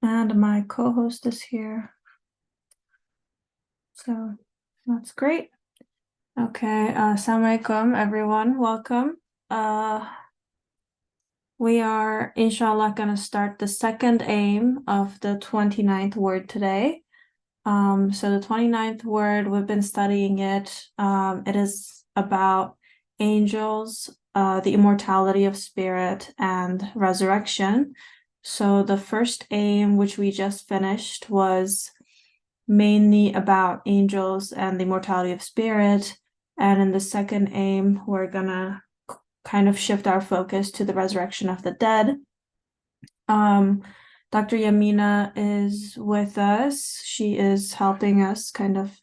And my co-host is here. So that's great. Okay, Assalamualaikum everyone. Welcome. We are inshallah gonna start the second aim of the 29th word today. So the 29th word, we've been studying it. It is about angels, the immortality of spirit, and resurrection. So the first aim, which we just finished, was mainly about angels and the immortality of spirit. And in the second aim, we're gonna kind of shift our focus to the resurrection of the dead. Dr. Yamina is with us. She is helping us kind of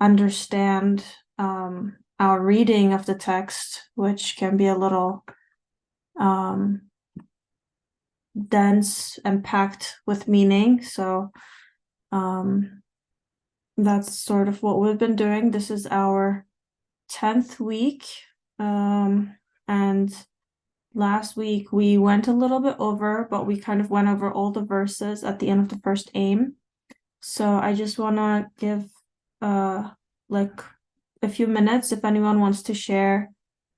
understand our reading of the text, which can be a little dense and packed with meaning. So that's sort of what we've been doing. This is our 10th week. And last week we went a little bit over, but we kind of went over all the verses at the end of the first aim. So I just want to give like a few minutes if anyone wants to share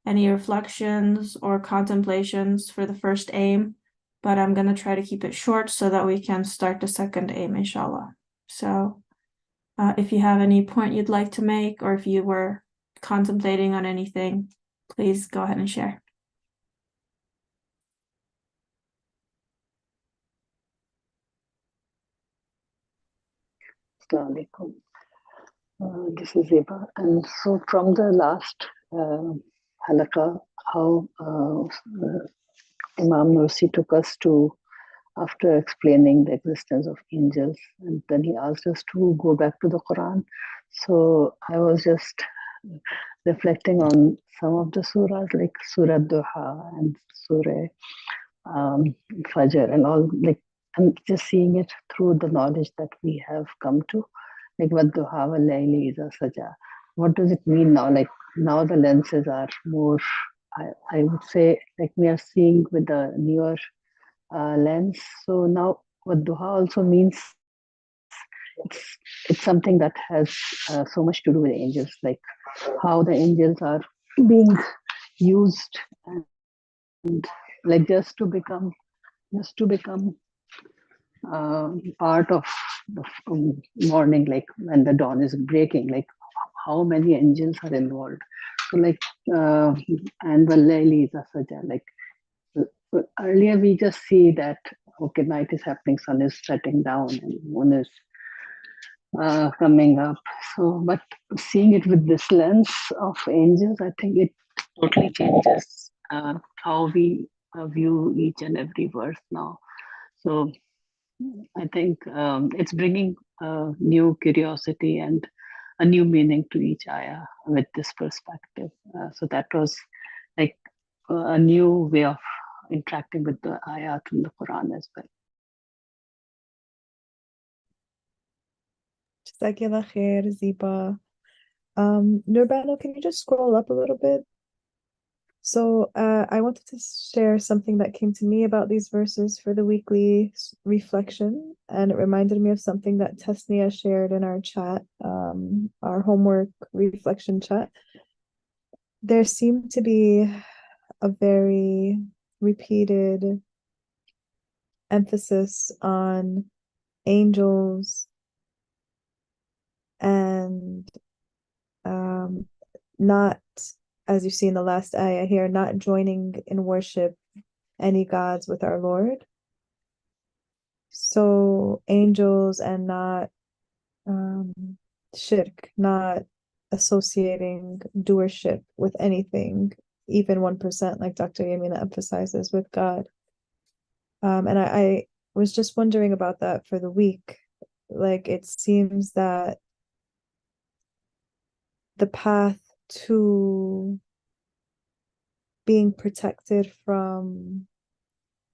any reflections or contemplations for the first aim, but I'm going to try to keep it short so that we can start the second aim, inshallah. So if you have any point you'd like to make, or if you were contemplating on anything, please go ahead and share. Assalamu alaikum. This is Eva. And so from the last halaqah, how Imam Nursi took us to, after explaining the existence of angels, and then he asked us to go back to the Quran. So I was just reflecting on some of the surahs like Surah Duha and Surah Fajr and all, like, and just seeing it through the knowledge that we have come to, like Wadduha wal layli iza saja. What does it mean now? Like now the lenses are more, I would say, like we are seeing with the newer lens. So now Wadduha also means it's something that has so much to do with angels, like how the angels are being used and like just to become part of the morning, like when the dawn is breaking, like how many angels are involved. So like and Valayli is Asaja, like earlier we just see that okay, night is happening, sun is setting down and moon is coming up. So but seeing it with this lens of angels, I think it totally changes how we view each and every verse now. So I think it's bringing a new curiosity and a new meaning to each ayah with this perspective. So that was like a new way of interacting with the ayat in the Quran as well. Jazakallah khair, Ziba. Nurbano, can you just scroll up a little bit? So I wanted to share something that came to me about these verses for the weekly reflection, and it reminded me of something that Tesnia shared in our chat, our homework reflection chat. There seemed to be a very repeated emphasis on angels and not, as you see in the last ayah here, not joining in worship any gods with our Lord. So angels and not shirk, not associating doership with anything, even 1%, like Dr. Yamina emphasizes, with God. And I was just wondering about that for the week. Like it seems that the path to being protected from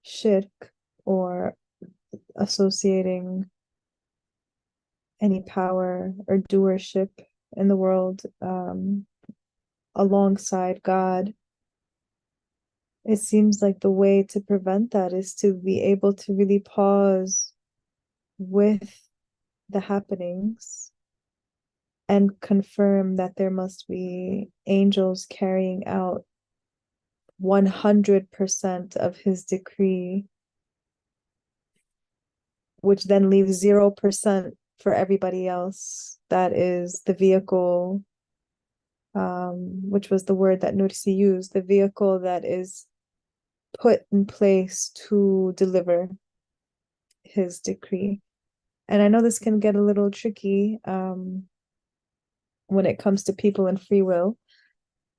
shirk or associating any power or doership in the world alongside God, it seems like the way to prevent that is to be able to really pause with the happenings and confirm that there must be angels carrying out 100% of his decree, which then leaves 0% for everybody else. That is the vehicle, which was the word that Nursi used, the vehicle that is put in place to deliver his decree. And I know this can get a little tricky when it comes to people and free will.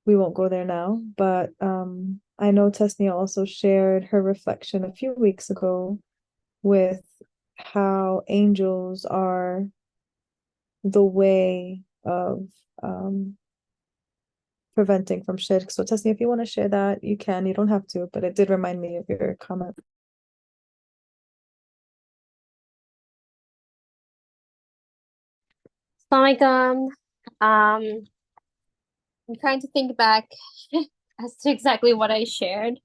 We won't go there now, but I know Tesnia also shared her reflection a few weeks ago with how angels are the way of preventing from shirk. So Tesnia, if you want to share that, you can. You don't have to, but it did remind me of your comment. Assalamualaikum. I'm trying to think back as to exactly what I shared.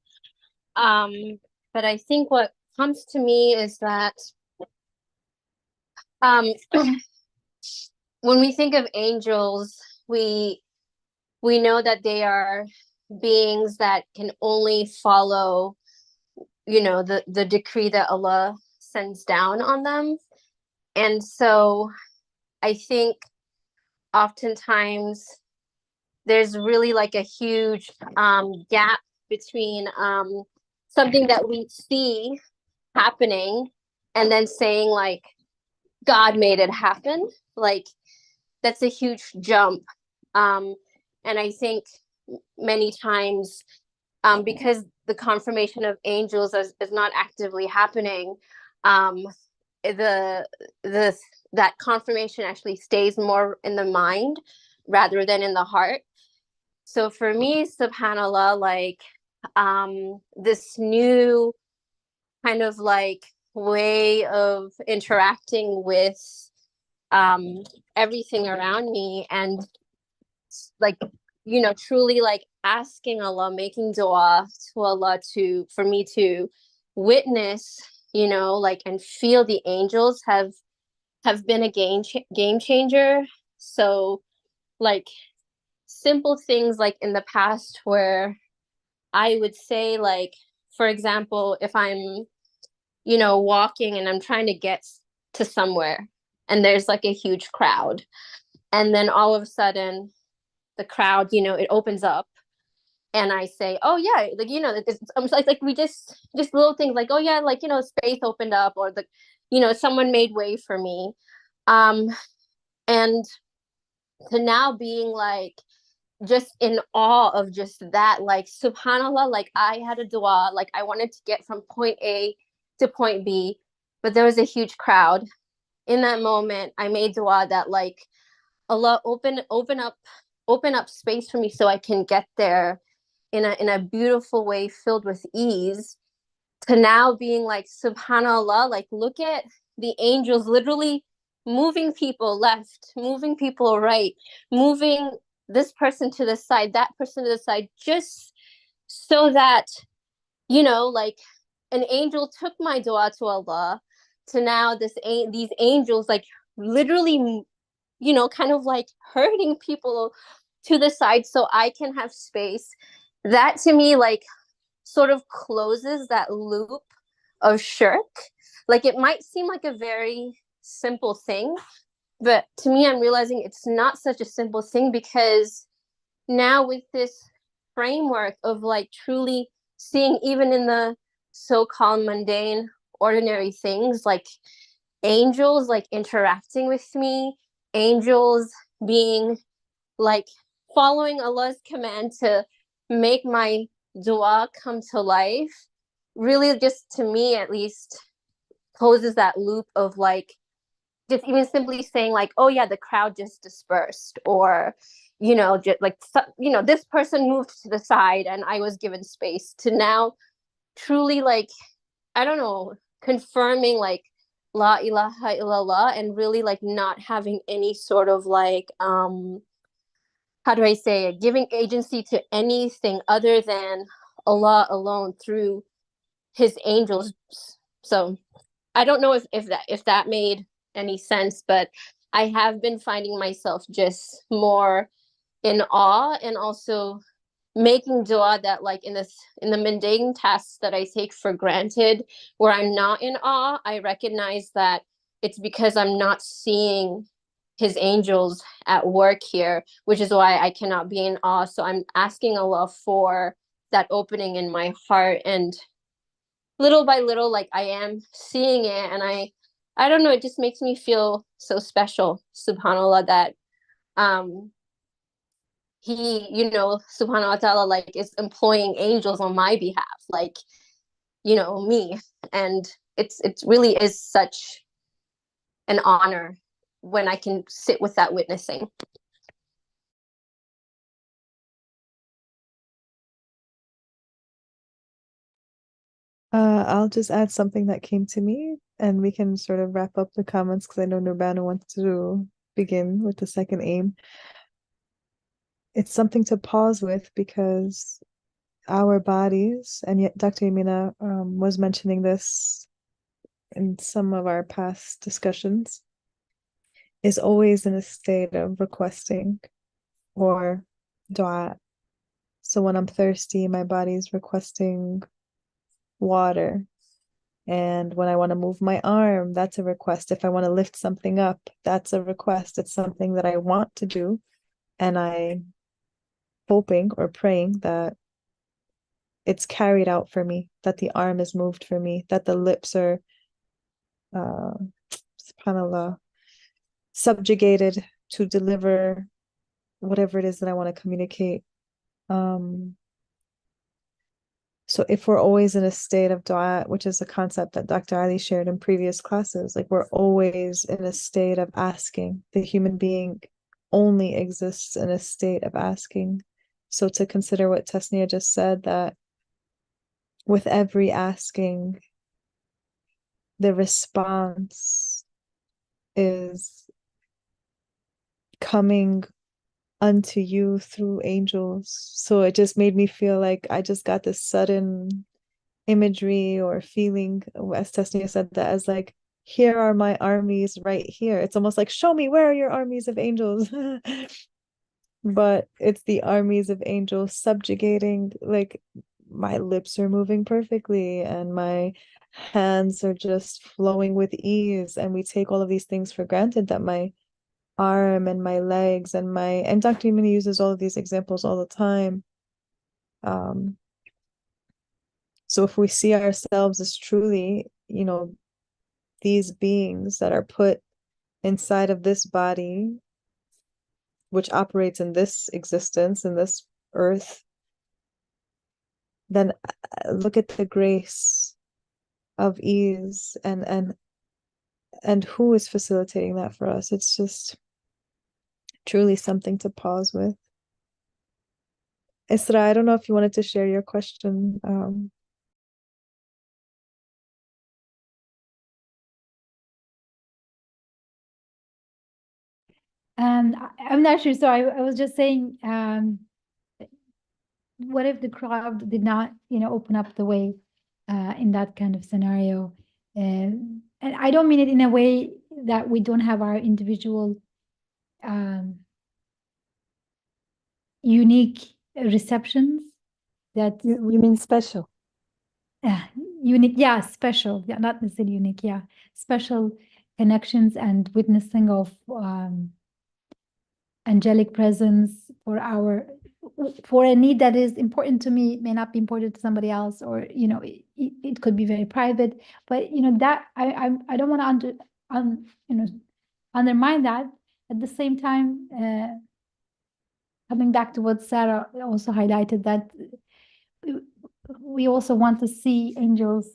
But I think what comes to me is that when we think of angels, we know that they are beings that can only follow, the decree that Allah sends down on them. And so I think oftentimes there's really like a huge gap between something that we see happening and then saying like God made it happen. Like that's a huge jump. And I think many times because the confirmation of angels is not actively happening, that confirmation actually stays more in the mind rather than in the heart. So for me, subhanallah, like this new kind of like way of interacting with everything around me, and like truly like asking Allah, making dua to Allah for me to witness, like and feel the angels have been a game changer. So like simple things like in the past where I would say, like, for example, if I'm walking and I'm trying to get to somewhere and there's like a huge crowd, and then all of a sudden the crowd, it opens up and I say, oh yeah, like it's like we just little things like, oh yeah, like space opened up, or someone made way for me, and to now being like just in awe of just that, like subhanallah, like I had a dua, like I wanted to get from point A to point B, but there was a huge crowd. In that moment I made dua that like Allah open up space for me so I can get there in a beautiful way filled with ease, to now being like subhanallah, like look at the angels literally moving people left, moving people right, moving this person to the side, that person to the side, just so that like an angel took my dua to Allah, to now these angels like literally kind of like hurting people to the side so I can have space. That to me like sort of closes that loop of shirk. Like it might seem like a very simple thing, but to me I'm realizing it's not such a simple thing, because now with this framework of like truly seeing even in the so-called mundane ordinary things, like angels like interacting with me, angels being like following Allah's command to make my dua come to life, really just to me at least closes that loop of like just even simply saying like, oh yeah, the crowd just dispersed, or just like this person moved to the side and I was given space, to now truly like, I don't know, confirming like la ilaha illallah, and really like not having any sort of like how do I say it, giving agency to anything other than Allah alone through his angels. So I don't know if that made any sense, but I have been finding myself just more in awe, and also making dua that, like, in the mundane tasks that I take for granted, where I'm not in awe, I recognize that it's because I'm not seeing his angels at work here, which is why I cannot be in awe. So I'm asking Allah for that opening in my heart, and little by little, like, I am seeing it, and I don't know, it just makes me feel so special, subhanallah, that um he, subhanahu wa ta'ala, like, is employing angels on my behalf, like, me. And it really is such an honor when I can sit with that witnessing. I'll just add something that came to me, and we can sort of wrap up the comments because I know Nurbanu wants to begin with the second aim. It's something to pause with, because our bodies, and yet Dr. Yamina was mentioning this in some of our past discussions, is always in a state of requesting or dua. So when I'm thirsty, my body's requesting water. And when I want to move my arm, that's a request. If I want to lift something up, that's a request. It's something that I want to do. And I'm hoping or praying that it's carried out for me, that the arm is moved for me, that the lips are, subhanAllah, subjugated to deliver whatever it is that I want to communicate. So if we're always in a state of dua, which is a concept that Dr. Ali shared in previous classes, like, we're always in a state of asking. The human being only exists in a state of asking. So to consider what Tasnia just said, that with every asking, the response is coming unto you through angels. So it just made me feel like I just got this sudden imagery or feeling, as Tasnia said, that as like, here are my armies right here. It's almost like, show me, where are your armies of angels? But it's the armies of angels subjugating, like, my lips are moving perfectly and my hands are just flowing with ease, and we take all of these things for granted, that my arm and my legs and Dr. Yamini uses all of these examples all the time. So if we see ourselves as truly, these beings that are put inside of this body, which operates in this existence, in this earth, then look at the grace of ease and who is facilitating that for us. It's just truly something to pause with. Isra, I don't know if you wanted to share your question. I'm not sure. So I was just saying, what if the crowd did not, open up the way in that kind of scenario? And I don't mean it in a way that we don't have our individual unique receptions. That You mean special? unique, yeah, special, yeah, not necessarily unique, yeah, special connections and witnessing of angelic presence for a need that is important to me, may not be important to somebody else, or it could be very private, but that I don't want to undermine that. At the same time, coming back to what Sarah also highlighted, that we also want to see angels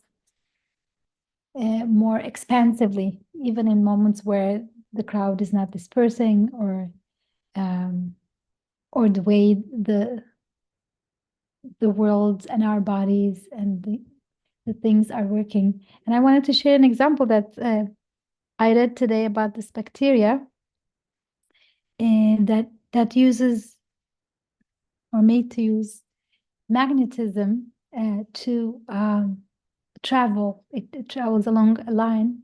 more expansively, even in moments where the crowd is not dispersing, or the way the world and our bodies and the things are working. And I wanted to share an example that I read today about this bacteria, and that uses, or made to use, magnetism to travel. It travels along a line,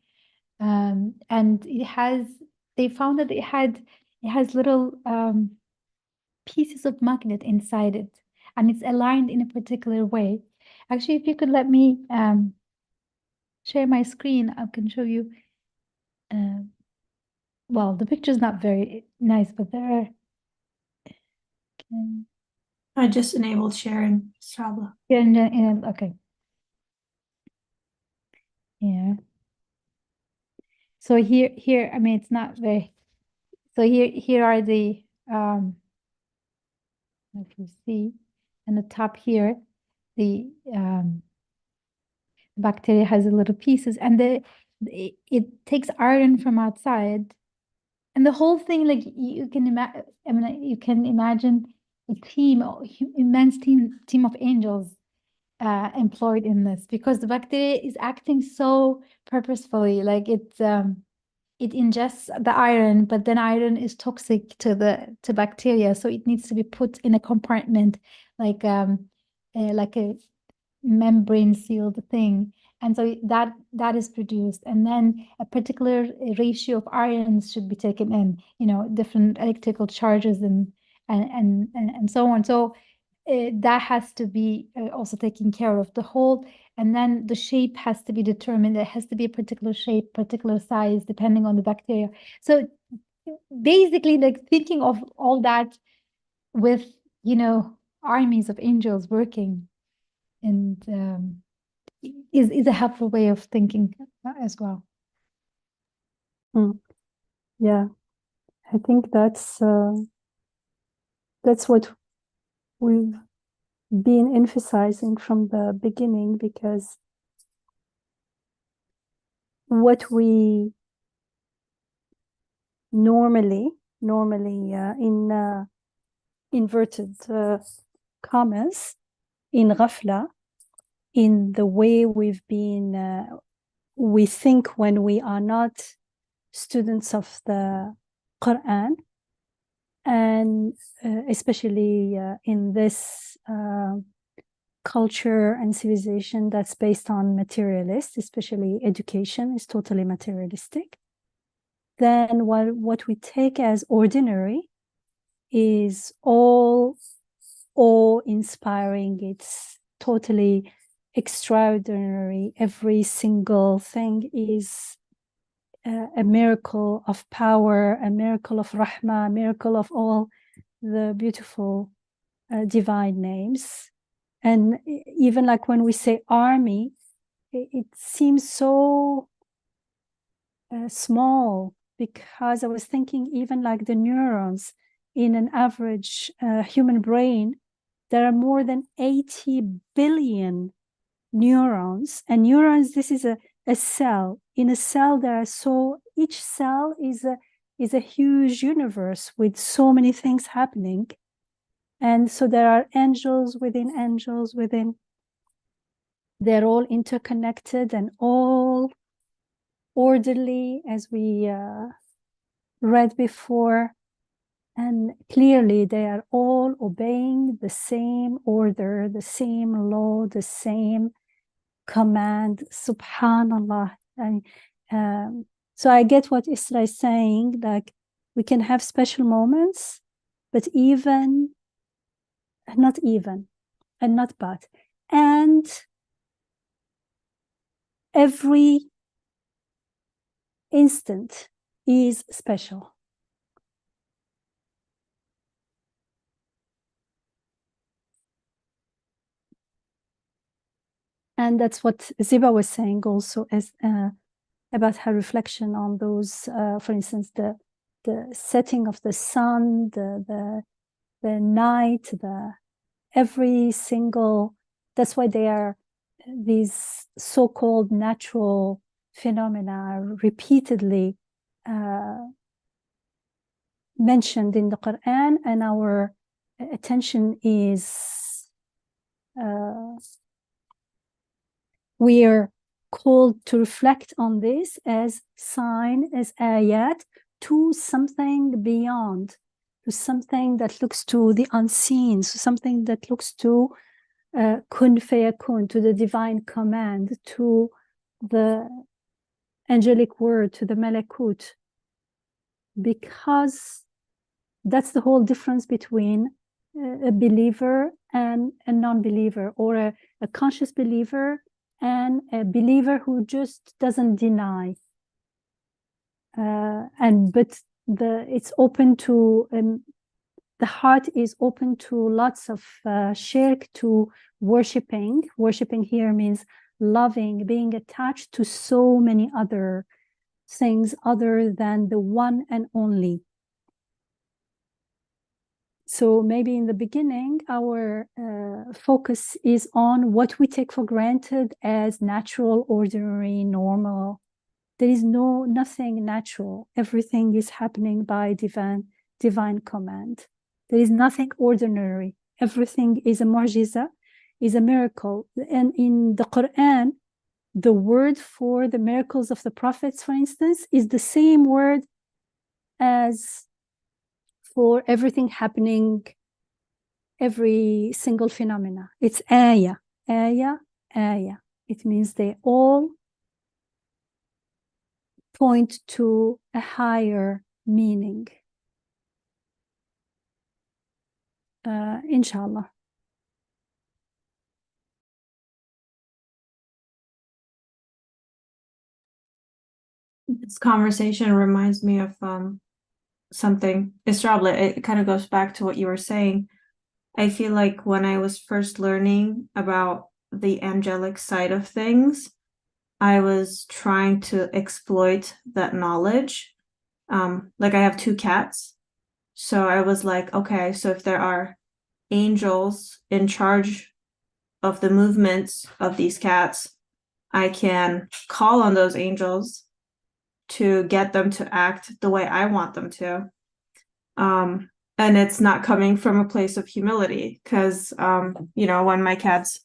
and they found that it has little pieces of magnet inside it, and it's aligned in a particular way. Actually, if you could let me share my screen, I can show you. Well, the picture's not very nice, but there are. I just enabled sharing, Strabla. Okay. Yeah. So here, I mean, it's not very. So here are the if you see, in the top here, the bacteria has the little pieces, and it takes iron from outside, and the whole thing, like you can imagine. I mean, you can imagine a immense team of angels employed in this, because the bacteria is acting so purposefully, like it ingests the iron, but then iron is toxic to bacteria, so it needs to be put in a compartment, like a membrane sealed thing, and so that is produced, and then a particular ratio of ions should be taken in, different electrical charges and so on. So that has to be also taken care of, the whole, and then the shape has to be determined. It has to be a particular shape, particular size, depending on the bacteria. So basically, like thinking of all that with, armies of angels working, and is a helpful way of thinking as well. Yeah, I think that's what we've been emphasizing from the beginning, because what we normally in inverted commas, in ghafla, in the way we've been we think when we are not students of the Quran, and especially in this culture and civilization that's based on materialist, especially education is totally materialistic, then what we take as ordinary is all awe-inspiring. It's totally extraordinary. Every single thing is a miracle of power, a miracle of rahmah, a miracle of all the beautiful divine names. And even like when we say army, it seems so small, because I was thinking even like the neurons in an average human brain, there are more than 80 billion neurons. And neurons, this is a cell. In a cell, there are each cell is a huge universe with so many things happening. And so there are angels within. They're all interconnected and all orderly, as we read before. And clearly they are all obeying the same order, the same law, the same command. Subhanallah. And so I get what Isra is saying, like we can have special moments, but not and every instant is special. And that's what Ziba was saying also, as about her reflection on those, for instance, the setting of the sun, the night, every single. That's why they are these so-called natural phenomena repeatedly mentioned in the Quran, and our attention is we are called to reflect on this as sign, as ayat, to something beyond, to something that looks to the unseen, so something that looks to kun fayakun, to the divine command, to the angelic word, to the malakut, because that's the whole difference between a believer and a non-believer, or a conscious believer and a believer who just doesn't deny. But it's open to, the heart is open to lots of shirk, to worshiping. Worshiping here means loving, being attached to so many other things other than the one and only. So maybe in the beginning, our focus is on what we take for granted as natural, ordinary, normal. There is nothing natural. Everything is happening by divine command. There is nothing ordinary. Everything is a mu'jiza, is a miracle. And in the Quran, the word for the miracles of the prophets, for instance, is the same word as for everything happening, every single phenomena. It's ayah, ayah, ayah. It means they all point to a higher meaning. Inshallah. This conversation reminds me of something. Istrabla, it kind of goes back to what you were saying. I feel like when I was first learning about the angelic side of things, I was trying to exploit that knowledge. Like I have 2 cats. So I was like, okay, so if there are angels in charge of the movements of these cats, I can call on those angels to get them to act the way I want them to. And it's not coming from a place of humility, because when my cats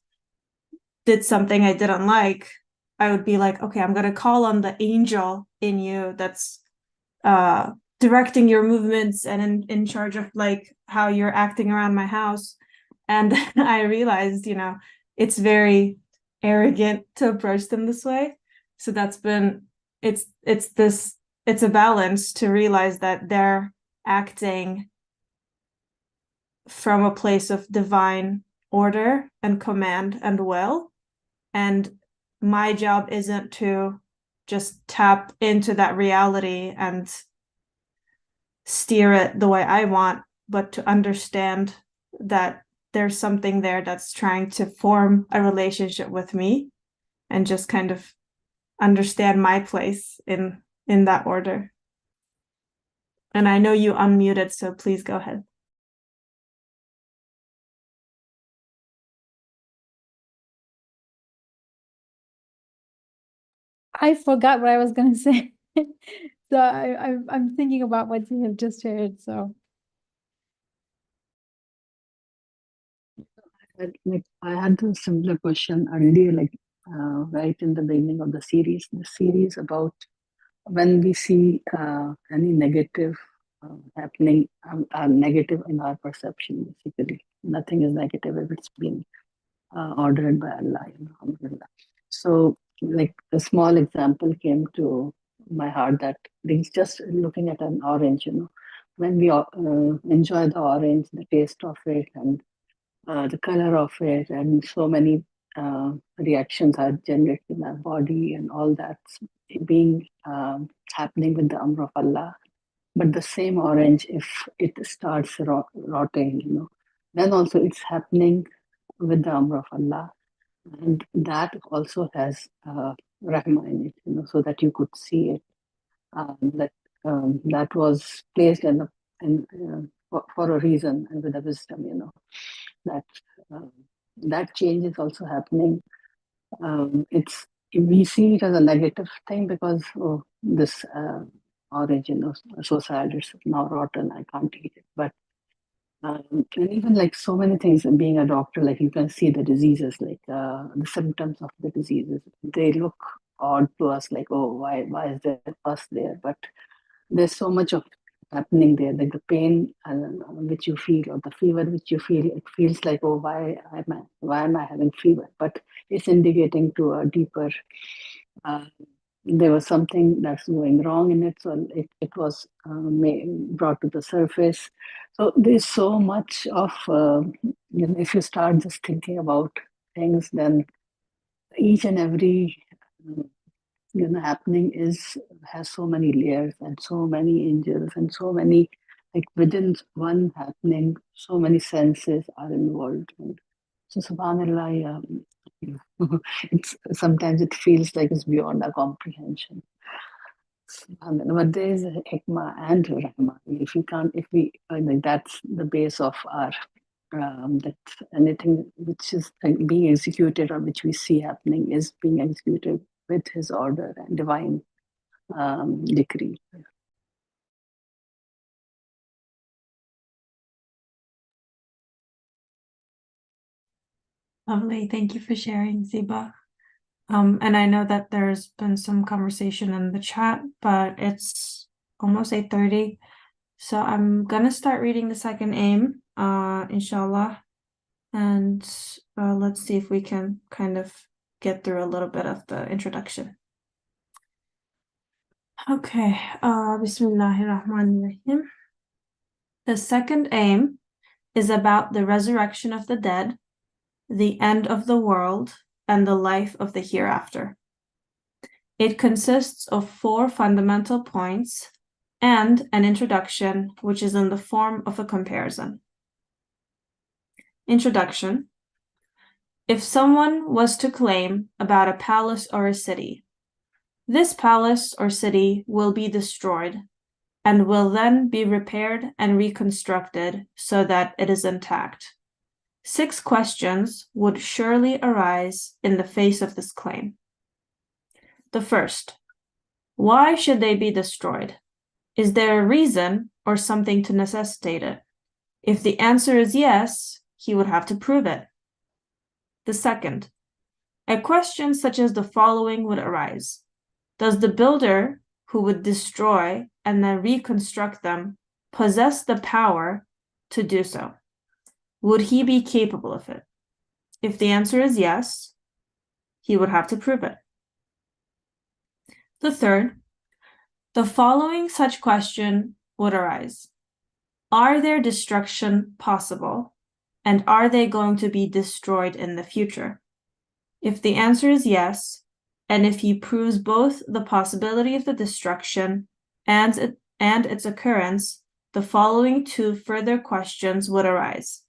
did something I didn't like, I would be like, okay, I'm gonna call on the angel in you that's directing your movements and in charge of like how you're acting around my house. And I realized, it's very arrogant to approach them this way. So that's been, it's a balance to realize that they're acting from a place of divine order and command and will. And my job isn't to just tap into that reality and steer it the way I want, but to understand that there's something there that's trying to form a relationship with me, and just kind of understand my place in that order. And I know you unmuted, so please go ahead. I forgot what I was gonna say. So I'm thinking about what you have just shared. So I had a similar question earlier, right in the beginning of the series about when we see any negative happening, negative in our perception. Basically, nothing is negative if it's been ordered by Allah. Alhamdulillah. So, like a small example came to my heart that it's just looking at an orange. When we enjoy the orange, the taste of it, and the color of it, and so many reactions are generated in our body, and all that's being happening with the Amr of Allah. But the same orange, if it starts rotting, then also it's happening with the Amr of Allah. And that also has Rahma in it, so that you could see it. That was placed for a reason and with a wisdom, that that change is also happening. We see it as a negative thing because this orange, so sad, it's now rotten, I can't eat it. But and even like so many things, being a doctor, like you can see the diseases, like the symptoms of the diseases. They look odd to us, like, oh, why is there pus there? But there's so much of happening there, like the pain which you feel, or the fever which you feel. It feels like, oh, why am I having fever? But it's indicating to a deeper. There was something that's going wrong in it, so it was brought to the surface. So there's so much of if you start just thinking about things, then each and every happening has so many layers and so many angels and so many, like within one happening, so many senses are involved. And so subhanallah, it's sometimes it feels like it's beyond our comprehension. But there is a hikmah and rahmah. If we like, that's the base of our that anything which is being executed or which we see happening is being executed with his order and divine decree. Lovely. Thank you for sharing, Ziba. And I know that there's been some conversation in the chat, but it's almost 8:30. So I'm gonna start reading the second aim, inshallah. And let's see if we can kind of get through a little bit of the introduction. Okay, Bismillahirrahmanirrahim. The second aim is about the resurrection of the dead, the end of the world, and the life of the hereafter. It consists of 4 fundamental points and an introduction, which is in the form of a comparison. Introduction. If someone was to claim about a palace or a city, this palace or city will be destroyed and will then be repaired and reconstructed so that it is intact. 6 questions would surely arise in the face of this claim. The first, why should they be destroyed? Is there a reason or something to necessitate it? If the answer is yes, he would have to prove it. The second, a question such as the following would arise. Does the builder who would destroy and then reconstruct them possess the power to do so? Would he be capable of it? If the answer is yes, he would have to prove it. The third, the following such question would arise. Are their destruction possible? And are they going to be destroyed in the future? If the answer is yes, and if he proves both the possibility of the destruction and its occurrence, the following 2 further questions would arise.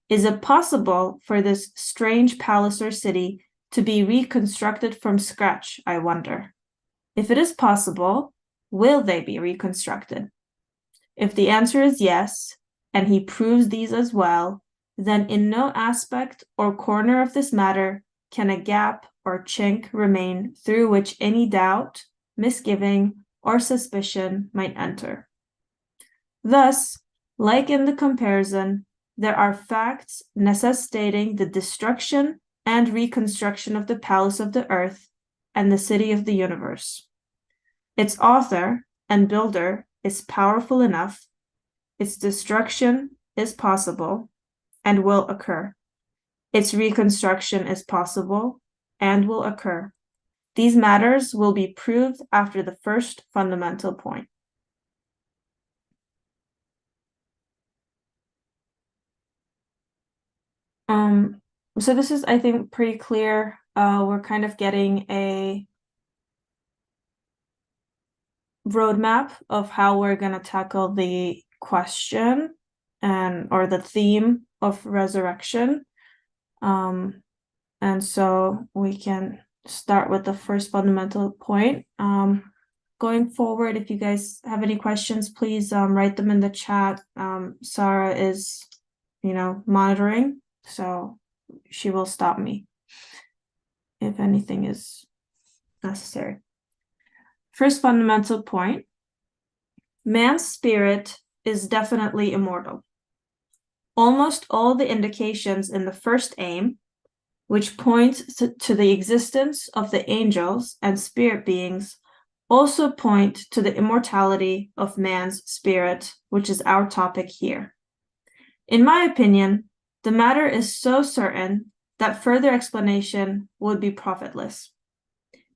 Is it possible for this strange palace or city to be reconstructed from scratch, I wonder? If it is possible, will they be reconstructed? If the answer is yes, and he proves these as well, then in no aspect or corner of this matter can a gap or chink remain through which any doubt, misgiving, or suspicion might enter. Thus, like in the comparison, there are facts necessitating the destruction and reconstruction of the palace of the earth and the city of the universe. Its author and builder is powerful enough, its destruction is possible and will occur. Its reconstruction is possible and will occur. These matters will be proved after the first fundamental point. So this is, I think, pretty clear. We're kind of getting a roadmap of how we're going to tackle the question or the theme of resurrection. And so we can start with the first fundamental point. Going forward, if you guys have any questions, please write them in the chat. Sarah is, monitoring, so she will stop me if anything is necessary. First fundamental point, man's spirit is definitely immortal. Almost all the indications in the first aim, which point to the existence of the angels and spirit beings, also point to the immortality of man's spirit, which is our topic here. In my opinion, the matter is so certain that further explanation would be profitless.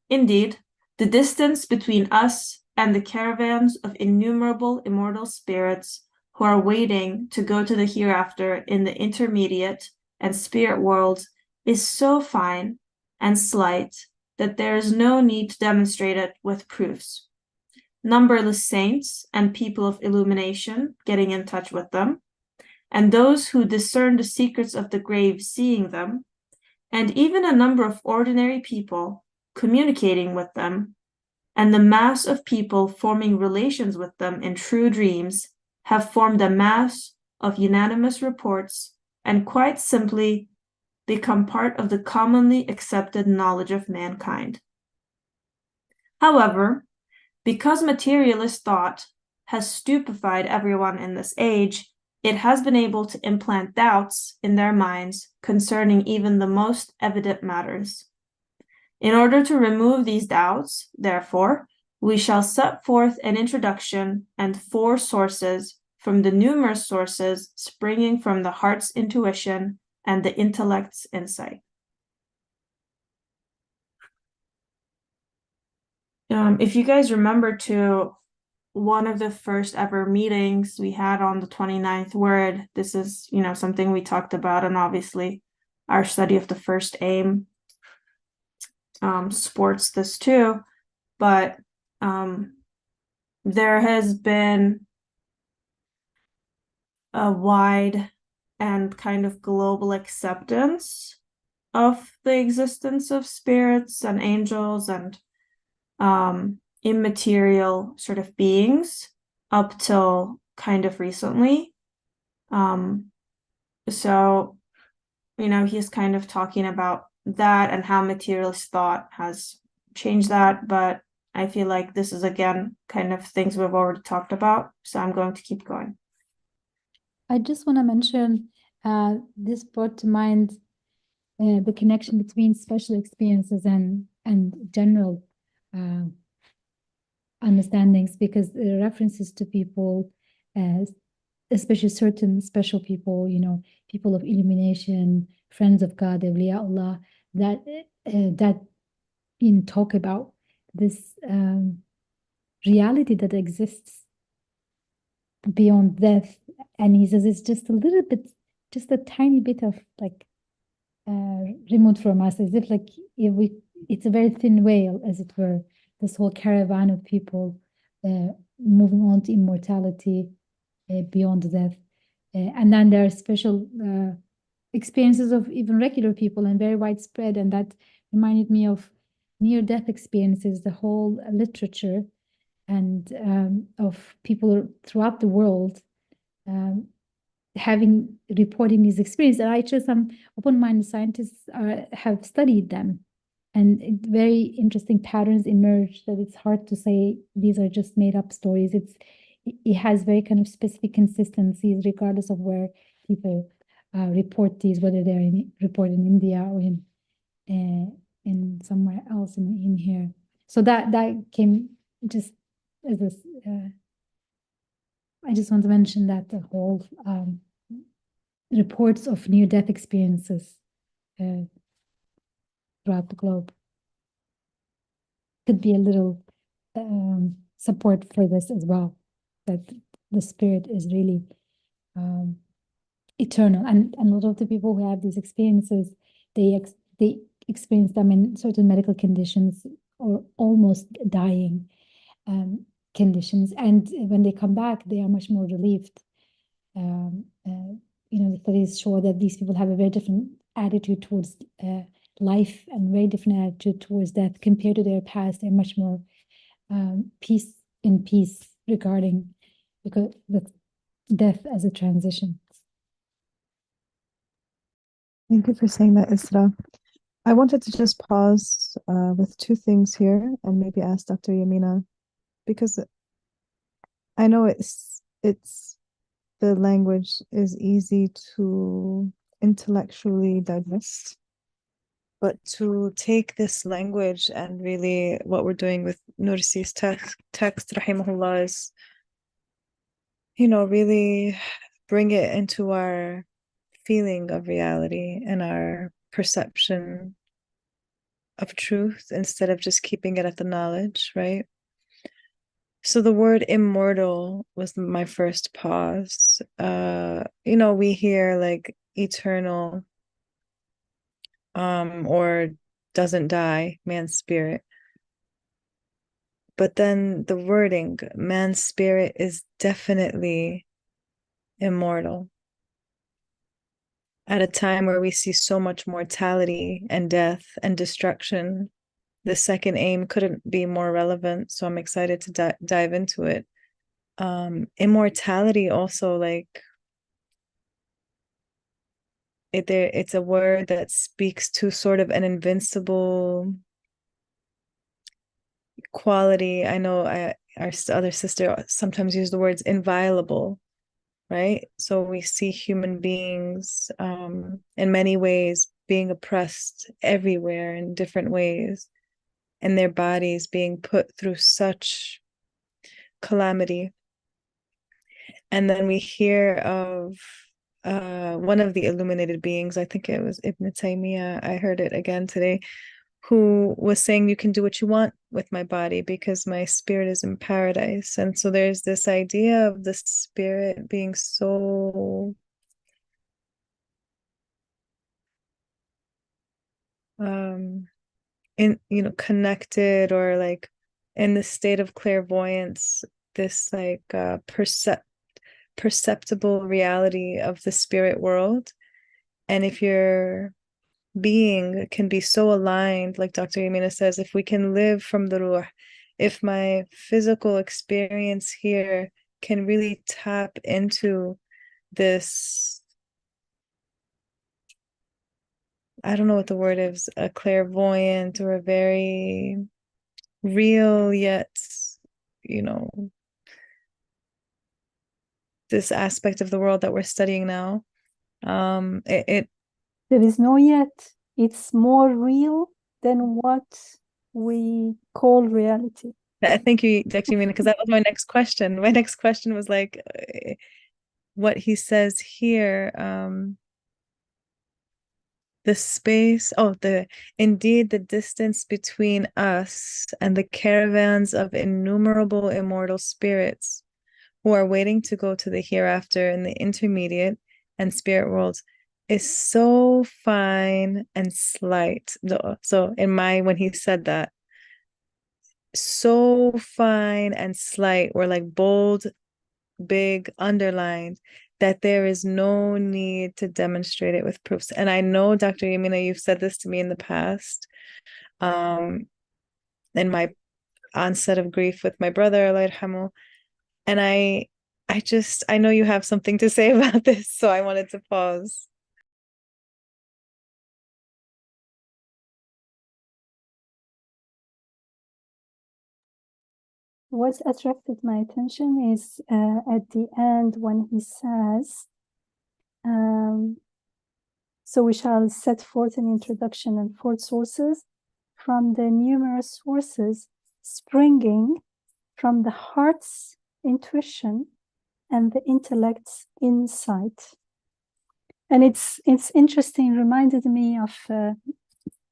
Indeed, the distance between us and the caravans of innumerable immortal spirits who are waiting to go to the hereafter in the intermediate and spirit worlds is so fine and slight that there is no need to demonstrate it with proofs. Numberless saints and people of illumination getting in touch with them, and those who discern the secrets of the grave seeing them, and even a number of ordinary people communicating with them, and the mass of people forming relations with them in true dreams have formed a mass of unanimous reports and quite simply become part of the commonly accepted knowledge of mankind. However, because materialist thought has stupefied everyone in this age, it has been able to implant doubts in their minds concerning even the most evident matters. In order to remove these doubts, therefore, we shall set forth an introduction and 4 sources from the numerous sources springing from the heart's intuition and the intellect's insight. If you guys remember to one of the first ever meetings we had on the 29th word, this is, something we talked about, and obviously our study of the first aim supports this too, but there has been a wide and kind of global acceptance of the existence of spirits and angels and immaterial sort of beings up till kind of recently. So, he's kind of talking about that and how materialist thought has changed that, but I feel like this is again kind of things we've already talked about, so I'm going to keep going. I just want to mention this brought to mind the connection between special experiences and general understandings, because the references to people, especially certain special people, people of illumination, friends of God, awliya Allah, that talk about this reality that exists beyond death. And he says it's just a little bit, just a tiny bit of like removed from us, as if like it's a very thin veil, as it were, this whole caravan of people moving on to immortality beyond death. And then there are special experiences of even regular people and very widespread, and that reminded me of near-death experiences, the whole literature and of people throughout the world reporting these experiences. And actually some open-minded scientists have studied them, and very interesting patterns emerge that it's hard to say these are just made up stories. It has very kind of specific consistencies regardless of where people report these, whether they're reported in India or in somewhere else in here. So that came just as this. I just want to mention that the whole reports of near-death experiences throughout the globe could be a little support for this as well, that the spirit is really eternal, and a lot of the people who have these experiences, they experience them in certain medical conditions or almost dying conditions, and when they come back, they are much more relieved. The studies show that these people have a very different attitude towards life and very different attitude towards death compared to their past. They're much more peace regarding because the death as a transition. Thank you for saying that, Isra. I wanted to just pause with 2 things here and maybe ask Dr. Yamina, because I know it's the language is easy to intellectually digest, But to take this language and really what we're doing with Nursi's text, rahimahullah, is, really bring it into our feeling of reality and our perception of truth instead of just keeping it at the knowledge, right? So the word immortal was my first pause. We hear like eternal, or doesn't die, man's spirit. But then the wording, man's spirit is definitely immortal. At a time where we see so much mortality and death and destruction, the second aim couldn't be more relevant. So I'm excited to dive into it. Immortality also, like, it's a word that speaks to sort of an invincible quality. I know our other sister sometimes use the words inviolable, right? So we see human beings in many ways being oppressed everywhere in different ways, and their bodies being put through such calamity. And then we hear of one of the illuminated beings, I think it was Ibn Taymiyyah, I heard it again today, who was saying, you can do what you want with my body because my spirit is in paradise. And so there's this idea of the spirit being so connected, or like in the state of clairvoyance, this like perceptible reality of the spirit world. And if your being can be so aligned, like Dr. Yamina says, if we can live from the ruh, if my physical experience here can really tap into this, I don't know what the word is, a clairvoyant or a very real yet, this aspect of the world that we're studying now. There is no yet. It's more real than what we call reality. Thank you, Dr. Yamina, because that was my next question. My next question was like, what he says here, the space, indeed the distance between us and the caravans of innumerable immortal spirits who are waiting to go to the hereafter in the intermediate and spirit worlds is so fine and slight. So when he said that, so fine and slight, were like bold, big, underlined, that there is no need to demonstrate it with proofs. And I know, Dr. Yamina, you've said this to me in the past, in my onset of grief with my brother, Allah yarhamu. And I know you have something to say about this, so I wanted to pause. What attracted my attention is at the end when he says, so we shall set forth an introduction and 4 sources from the numerous sources springing from the heart's intuition and the intellect's insight. And it's interesting, reminded me of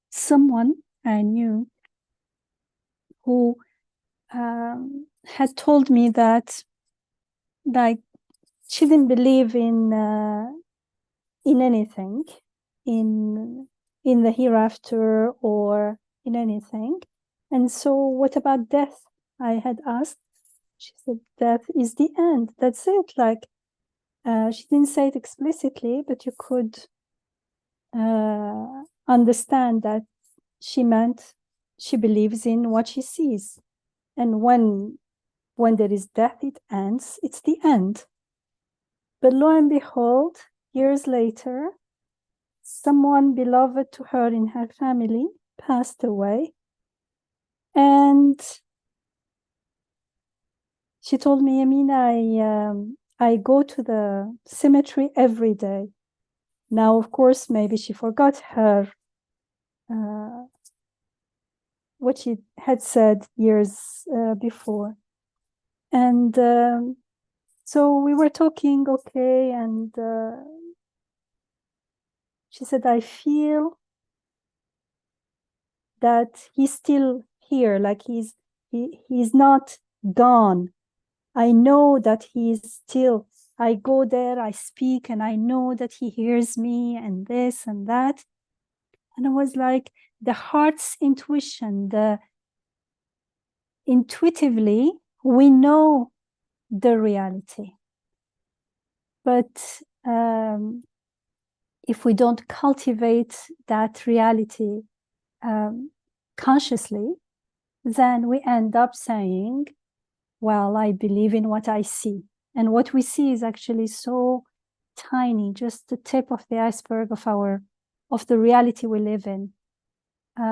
someone I knew who had told me that, like, she didn't believe in anything, in the hereafter or in anything. And so, what about death? I had asked. She said, death is the end. That's it. Like, she didn't say it explicitly, but you could understand that she meant she believes in what she sees. And when there is death, it ends. It's the end. But lo and behold, years later, someone beloved to her in her family passed away. And she told me, Yamina, I go to the cemetery every day. Now, of course, maybe she forgot her what she had said years before. And so we were talking, okay, and she said, I feel that he's still here, like he's not gone. I know that he's still, I go there, I speak, and I know that he hears me, and this and that. And I was like, the heart's intuition, intuitively, we know the reality. But if we don't cultivate that reality consciously, then we end up saying, well, I believe in what I see. And what we see is actually so tiny, just the tip of the iceberg of the reality we live in.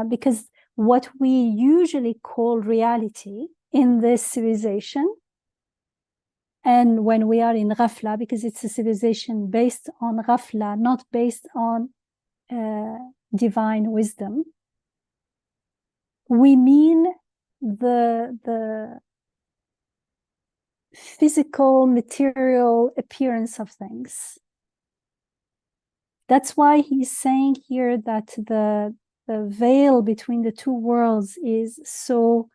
Because what we usually call reality in this civilization, and when we are in ghafla, because it's a civilization based on ghafla, not based on divine wisdom, we mean the physical, material appearance of things. That's why he's saying here that the veil between the two worlds is so,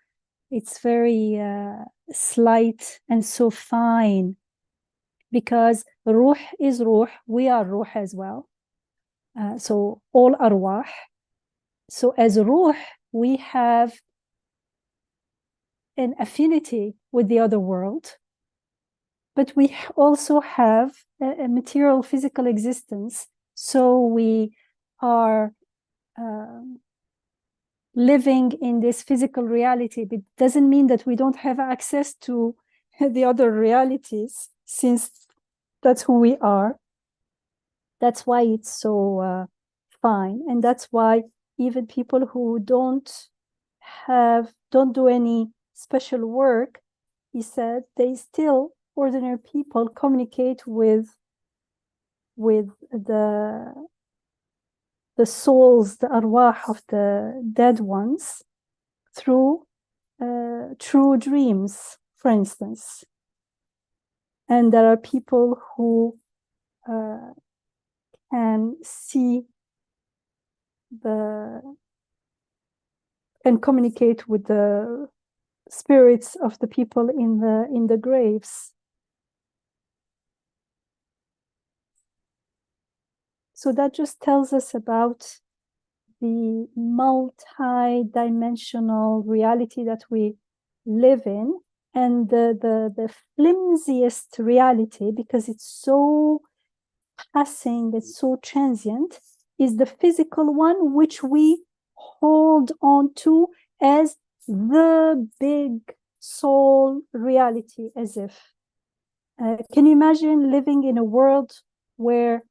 it's very slight and so fine, because ruh is ruh, we are ruh as well. So all arwah. So as ruh, we have an affinity with the other world, but we also have a material physical existence. So we are living in this physical reality, but it doesn't mean that we don't have access to the other realities, since that's who we are. That's why it's so fine. And that's why even people who don't do any special work, he said, they still, ordinary people, communicate with the souls, the arwah of the dead ones, through true dreams, for instance. And there are people who can see and communicate with the spirits of the people in the graves. So that just tells us about the multi-dimensional reality that we live in, and the flimsiest reality, because it's so passing, it's so transient, is the physical one, which we hold on to as the big soul reality, as if. Can you imagine living in a world where,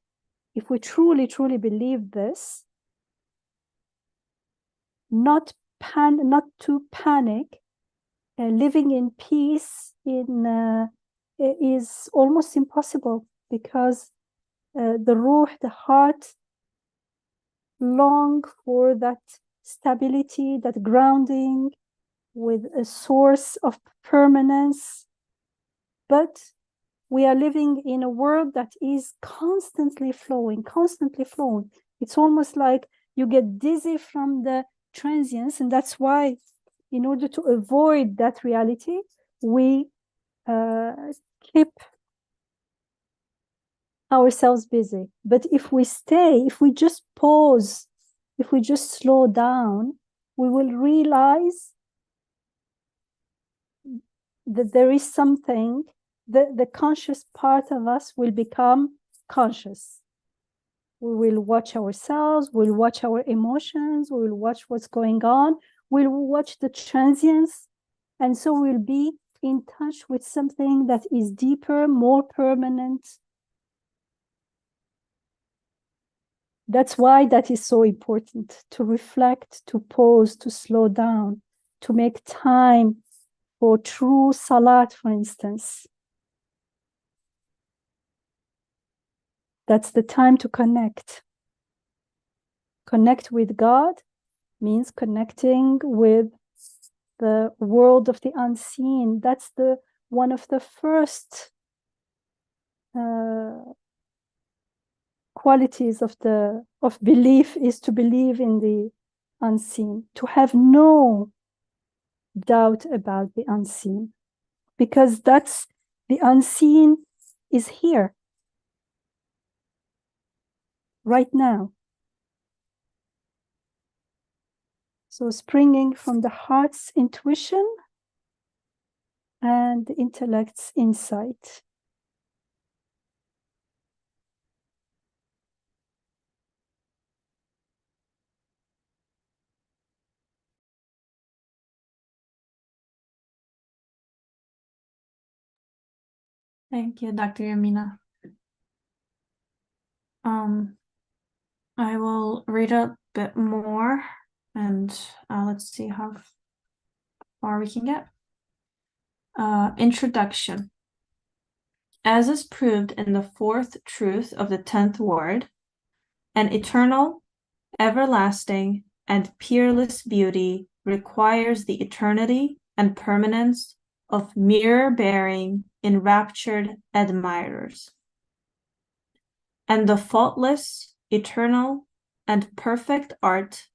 if we truly, truly believe this, not to panic, living in peace is almost impossible, because the ruh, the heart, long for that stability, that grounding with a source of permanence. But we are living in a world that is constantly flowing, constantly flowing. It's almost like you get dizzy from the transience, and that's why, in order to avoid that reality, we keep ourselves busy. But if we stay, if we just pause, if we just slow down, we will realize that there is something, the conscious part of us will become conscious. We will watch ourselves, we'll watch our emotions, we will watch what's going on, we'll watch the transience, and so we'll be in touch with something that is deeper, more permanent. That's why that is so important, to reflect, to pause, to slow down, to make time for true salat, for instance. That's the time to connect with God means connecting with the world of the unseen. That's the one of the first qualities of belief, is to believe in the unseen, to have no doubt about the unseen, because that's the unseen is here right now. So springing from the heart's intuition and the intellect's insight. Thank you, Dr. Yamina. I will read a bit more and let's see how far we can get. Introduction. As is proved in the fourth truth of the 10th word, an eternal, everlasting, and peerless beauty requires the eternity and permanence of mirror-bearing, enraptured admirers. And the faultless, eternal, and perfect art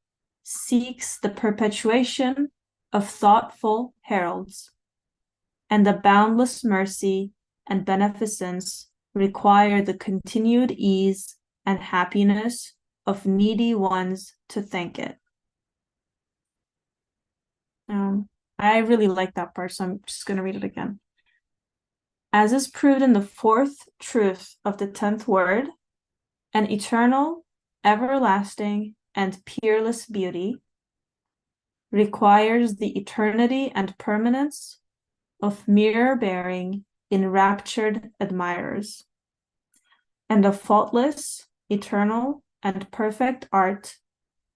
seeks the perpetuation of thoughtful heralds, and the boundless mercy and beneficence require the continued ease and happiness of needy ones to thank it. I really like that part, so I'm just going to read it again. As is proved in the fourth truth of the 10th word, an eternal, everlasting, and peerless beauty requires the eternity and permanence of mirror-bearing, enraptured admirers, and a faultless, eternal, and perfect art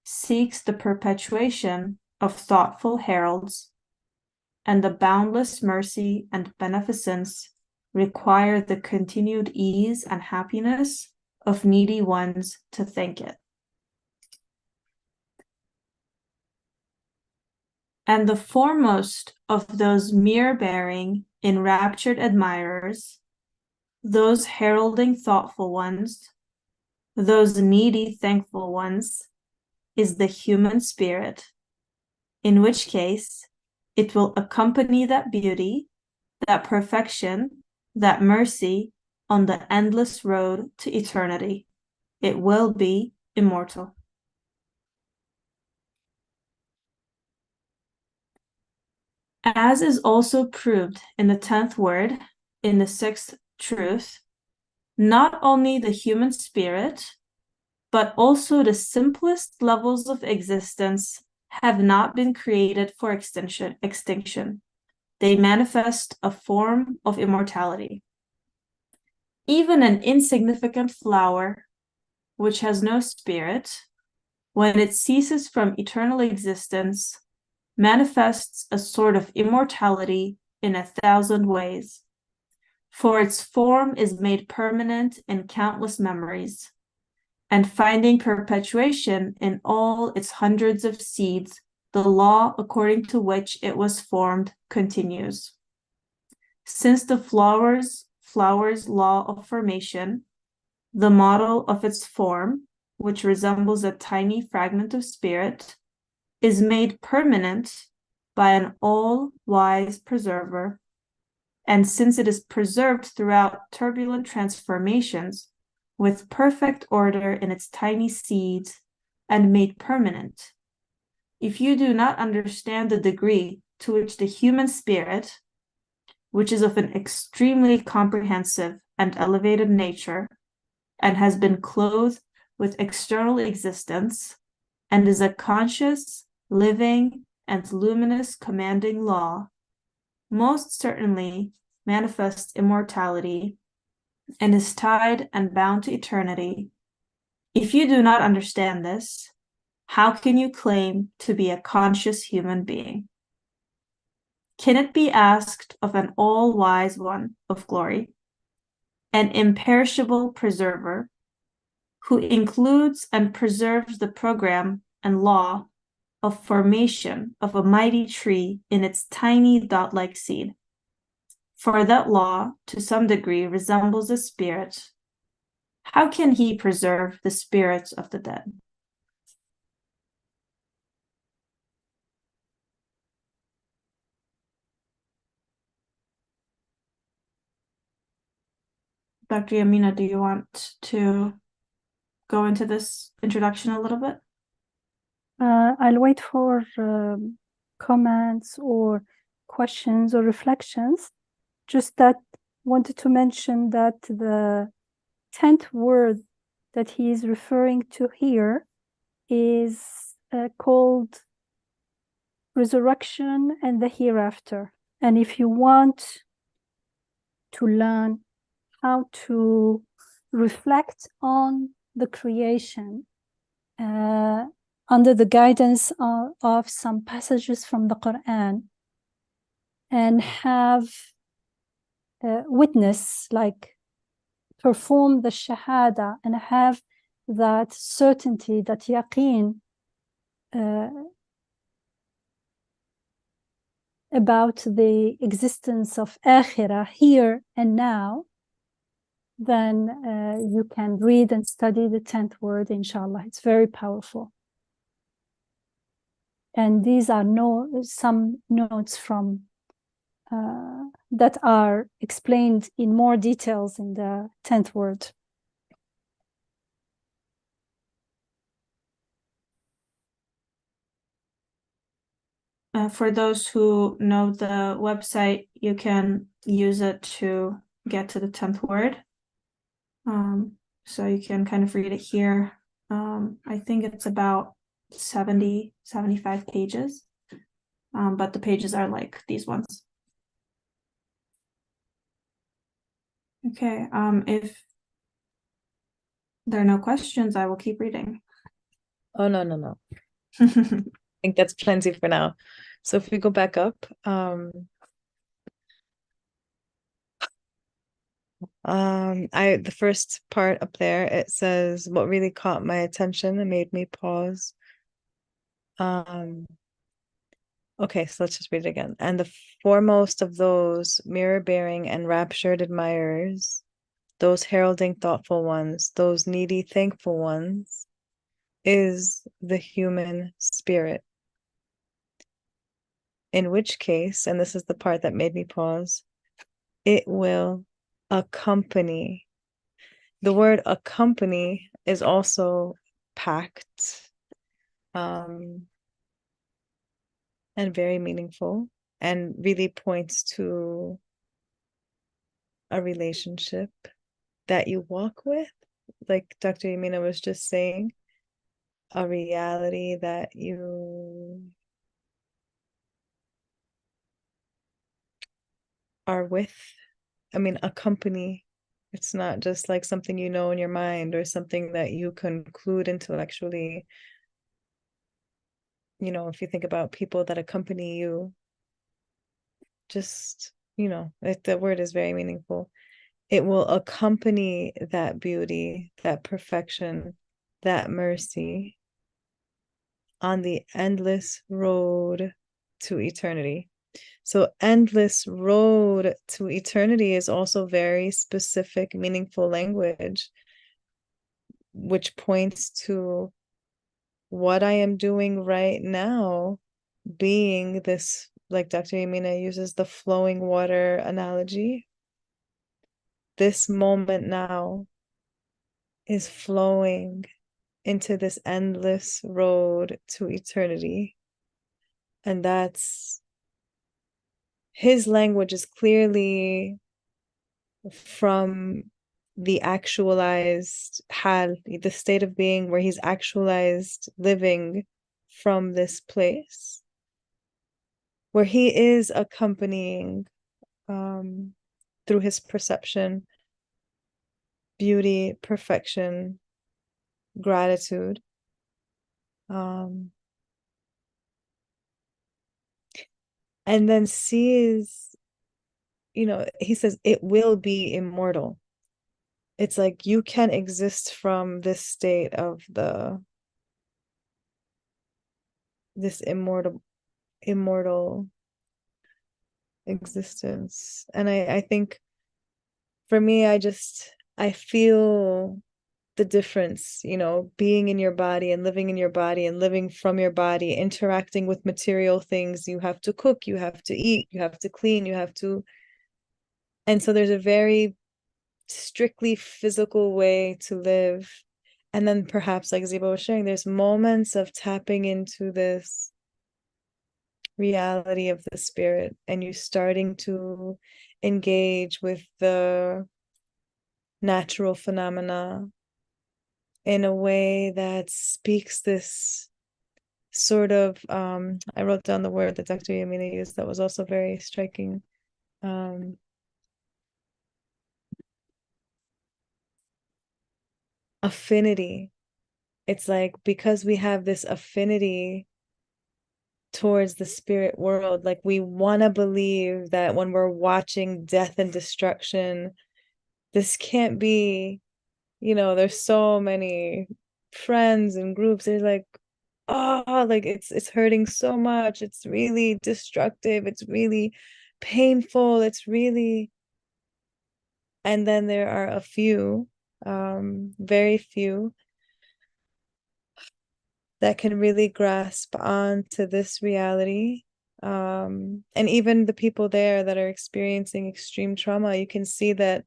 seeks the perpetuation of thoughtful heralds, and the boundless mercy and beneficence require the continued ease and happiness of needy ones to thank it. And the foremost of those mirror-bearing, enraptured admirers, those heralding thoughtful ones, those needy thankful ones, is the human spirit, in which case it will accompany that beauty, that perfection, that mercy on the endless road to eternity. It will be immortal. As is also proved in the 10th word, in the 6th truth, not only the human spirit, but also the simplest levels of existence have not been created for extinction. They manifest a form of immortality. Even an insignificant flower, which has no spirit, when it ceases from eternal existence, manifests a sort of immortality in 1,000 ways, for its form is made permanent in countless memories, and finding perpetuation in all its hundreds of seeds, the law according to which it was formed continues. Since the flower's law of formation, the model of its form, which resembles a tiny fragment of spirit, is made permanent by an all-wise preserver, and since it is preserved throughout turbulent transformations, with perfect order in its tiny seeds, and made permanent, if you do not understand the degree to which the human spirit, which is of an extremely comprehensive and elevated nature, and has been clothed with external existence, and is a conscious, living, and luminous commanding law, most certainly manifests immortality, and is tied and bound to eternity. If you do not understand this, how can you claim to be a conscious human being? Can it be asked of an all-wise one of glory, an imperishable preserver, who includes and preserves the program and law of formation of a mighty tree in its tiny dot-like seed. For that law, to some degree, resembles a spirit. How can he preserve the spirits of the dead? Dr. Yamina, do you want to go into this introduction a little bit? I'll wait for comments or questions or reflections. Just that wanted to mention that the 10th word that he is referring to here is called resurrection and the hereafter. And if you want to learn how to reflect on the creation under the guidance of some passages from the Quran, and have witness, like perform the shahada and have that certainty, that yaqeen about the existence of akhirah here and now, then you can read and study the 10th word, inshallah. It's very powerful. And these are some notes from that are explained in more details in the 10th word. For those who know the website, you can use it to get to the 10th word. So you can kind of read it here. I think it's about 70, 75 pages. But the pages are like these ones. Okay, if there are no questions, I will keep reading. Oh, no. I think that's plenty for now. So if we go back up, the first part up there, it says, what really caught my attention and made me pause. Okay, so let's just read it again. And the foremost of those mirror-bearing and raptured admirers, those heralding thoughtful ones, those needy thankful ones, is the human spirit. In which case, and this is the part that made me pause, it will accompany. The word accompany is also packed and very meaningful, and really points to a relationship that you walk with, like Dr. Yamina was just saying, a reality that you are with. I mean, accompany. It's not just like something you know in your mind or something that you conclude intellectually. You know, if you think about people that accompany you, just, you know, the word is very meaningful. It will accompany that beauty, that perfection, that mercy on the endless road to eternity. So endless road to eternity is also very specific, meaningful language, which points to what I am doing right now, being this, like Dr. Yamina uses the flowing water analogy. This moment now is flowing into this endless road to eternity. And that's, his language is clearly from the actualized hal, the state of being where he's actualized living from this place, where he is accompanying through his perception, beauty, perfection, gratitude. And then sees, you know, he says it will be immortal. It's like you can exist from this state of the this immortal existence. And I think for me, I feel the difference, you know, being in your body and living in your body and living from your body, interacting with material things. You have to cook, you have to eat, you have to clean, and so there's a very strictly physical way to live. And then perhaps, like Ziba was sharing, there's moments of tapping into this reality of the spirit, and you starting to engage with the natural phenomena in a way that speaks this sort of I wrote down the word that Dr. Yamina used that was also very striking. Affinity. It's like, because we have this affinity towards the spirit world, like we want to believe that when we're watching death and destruction, this can't be, you know, there's so many friends and groups, there's like, oh, like it's hurting so much, it's really destructive, it's really painful, it's really. And then there are a few, very few, that can really grasp onto this reality. And even the people there that are experiencing extreme trauma, you can see that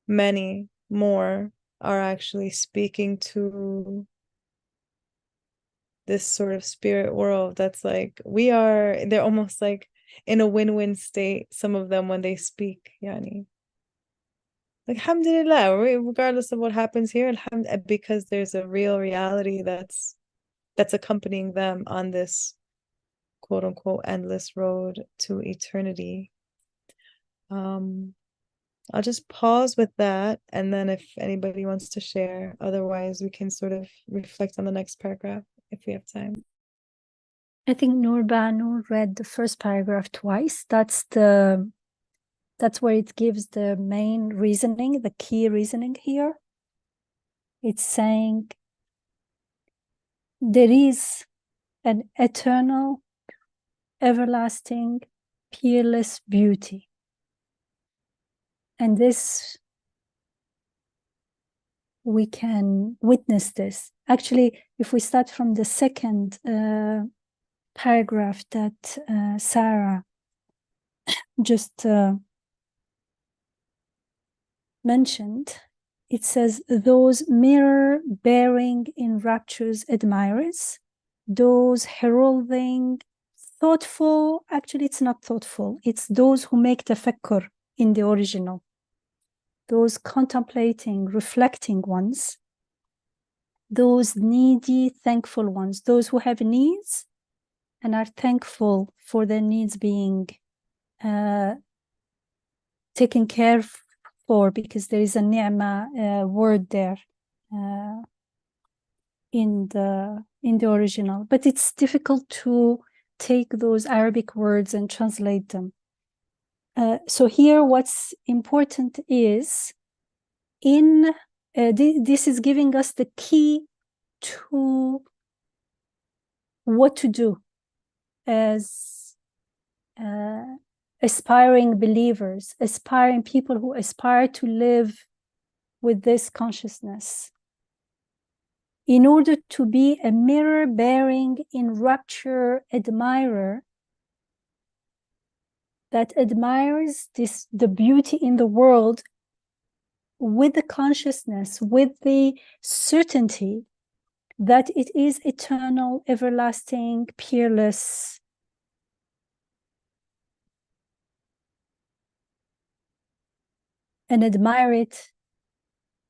many more are actually speaking to this sort of spirit world that's like, they're almost like in a win-win state, some of them, when they speak, Yani. Like, alhamdulillah, regardless of what happens here, because there's a real reality that's accompanying them on this quote unquote endless road to eternity. I'll just pause with that, and then if anybody wants to share, otherwise we can sort of reflect on the next paragraph if we have time. I think Nur Banu read the first paragraph twice. That's where it gives the main reasoning, the key reasoning here. It's saying there is an eternal, everlasting, peerless beauty. And this, we can witness this. Actually, if we start from the second paragraph that Sarah just mentioned, it says, those mirror-bearing in raptures admirers, those heralding thoughtful, actually it's not thoughtful, it's those who make tafakkur in the original, those contemplating, reflecting ones, those needy, thankful ones, those who have needs and are thankful for their needs being taken care for, because there is a ni'mah word there in the original, but it's difficult to take those Arabic words and translate them. So here what's important is, this is giving us the key to what to do as aspiring believers, aspiring people who aspire to live with this consciousness. In order to be a mirror-bearing in rapture admirer, that admires the beauty in the world with the consciousness, with the certainty that it is eternal, everlasting, peerless. And admire it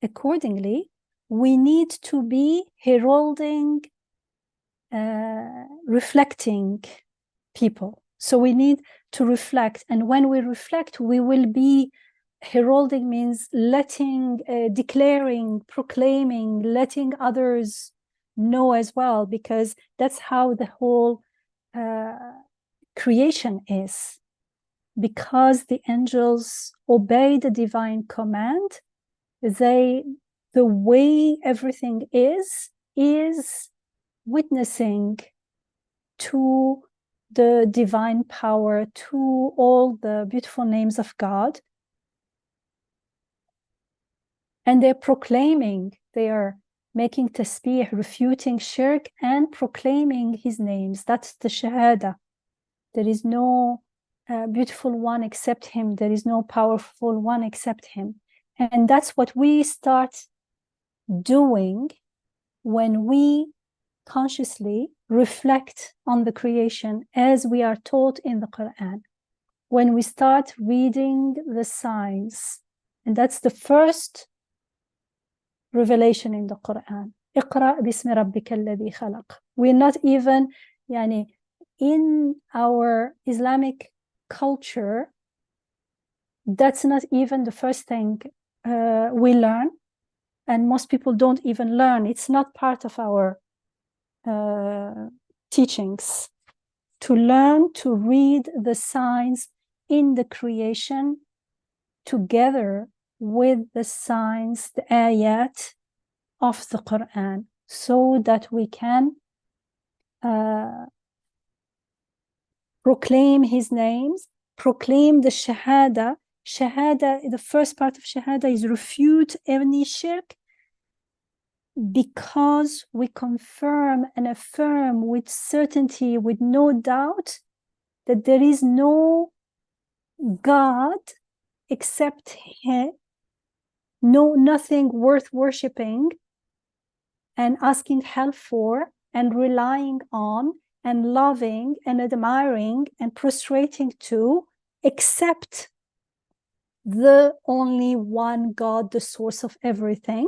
accordingly, we need to be heralding, reflecting people. So we need to reflect, and when we reflect, we will be heralding, means letting, declaring, proclaiming, letting others know as well, because that's how the whole creation is. Because the angels obey the divine command, the way everything is witnessing to the divine power, to all the beautiful names of God. And they're proclaiming, they are making tasbih, refuting shirk and proclaiming his names. That's the shahada. There is no beautiful one except him. There is no powerful one except him. And that's what we start doing when we consciously reflect on the creation as we are taught in the Quran. When we start reading the signs, and that's the first revelation in the Quran. اقرأ باسم ربك الذي خلق. We're not even, in our Islamic culture, that's not even the first thing we learn, and most people don't even learn. It's not part of our teachings to learn to read the signs in the creation together with the signs, the ayat of the Quran, so that we can proclaim his names, proclaim the shahada. Shahada, the first part of shahada is refute any shirk, because we confirm and affirm with certainty, with no doubt, that there is no God except him, nothing worth worshipping and asking help for and relying on and loving and admiring and prostrating to, except the only one God, the source of everything.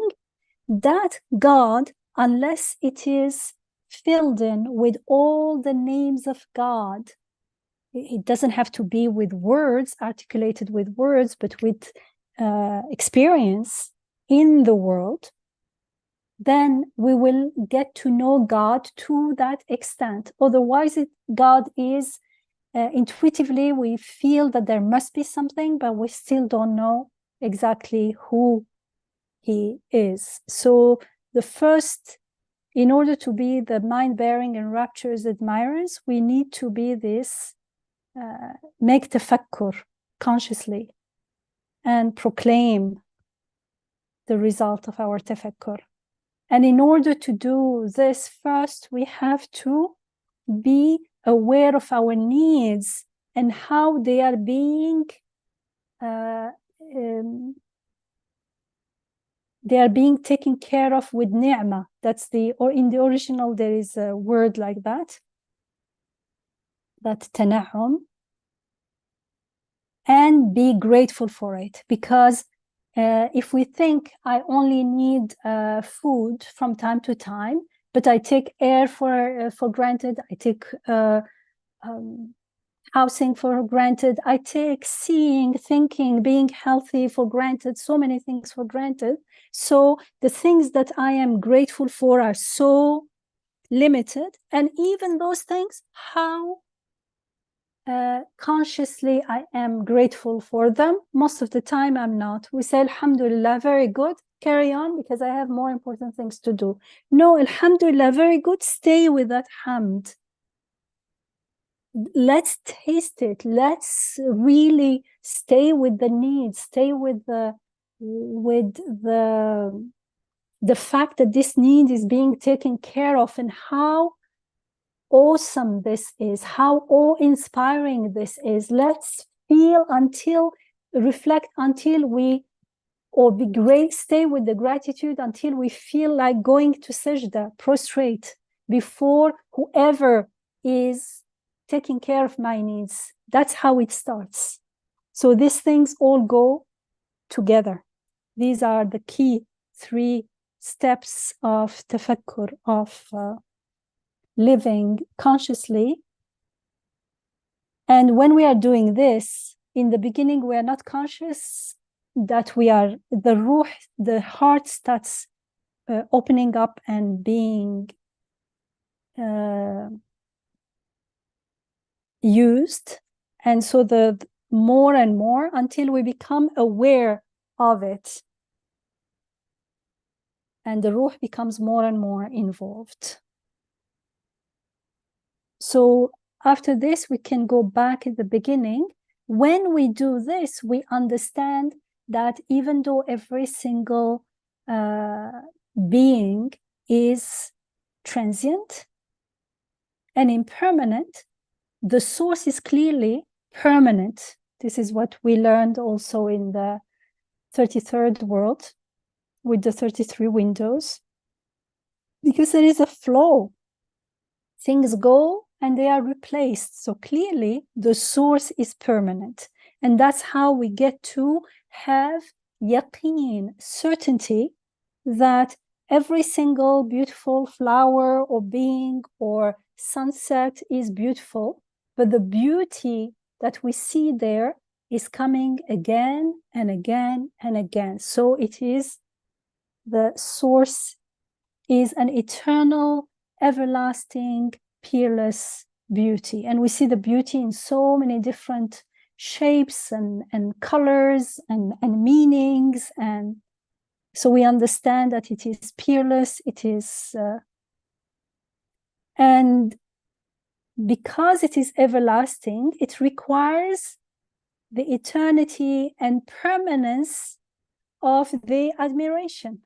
That God, unless it is filled in with all the names of God, it doesn't have to be with words, articulated with words, but with experience in the world, then we will get to know God to that extent. Otherwise, God is intuitively, we feel that there must be something, but we still don't know exactly who he is. So the first, in order to be the mind-bearing and rapturous admirers, we need to be this, make tafakkur consciously and proclaim the result of our tafakkur. And in order to do this, first we have to be aware of our needs and how they are being taken care of with ni'mah. That's or in the original there is a word like that tana'um, and be grateful for it. Because if we think I only need food from time to time, but I take air for granted, I take housing for granted, I take seeing, thinking, being healthy for granted, so many things for granted. So the things that I am grateful for are so limited. And even those things, how consciously I am grateful for them, most of the time I'm not. We say, Alhamdulillah, very good, carry on, because I have more important things to do. No, Alhamdulillah, very good, stay with that hamd. Let's taste it. Let's really stay with the needs, stay with the fact that this need is being taken care of, and how awesome this is, how awe-inspiring this is. Let's feel reflect until we, or be great, stay with the gratitude until we feel like going to sajda, prostrate before whoever is taking care of my needs. That's how it starts. So these things all go together. These are the key 3 steps of tafakkur, of living consciously. And when we are doing this, in the beginning, we are not conscious that we are, the ruh, the heart starts opening up and being used. And so the more and more until we become aware of it. And the ruh becomes more and more involved. So after this, we can go back at the beginning. When we do this, we understand that even though every single being is transient and impermanent, the source is clearly permanent. This is what we learned also in the 33rd world with the 33 windows, because there is a flow. Things go and they are replaced. So clearly the source is permanent. And that's how we get to have yaqeen, certainty, that every single beautiful flower or being or sunset is beautiful, but the beauty that we see there is coming again and again and again. So it is, the source is an eternal, everlasting, peerless beauty. And we see the beauty in so many different shapes and colors and meanings. And so we understand that it is peerless, it is, and because it is everlasting, it requires the eternity and permanence of the admiration.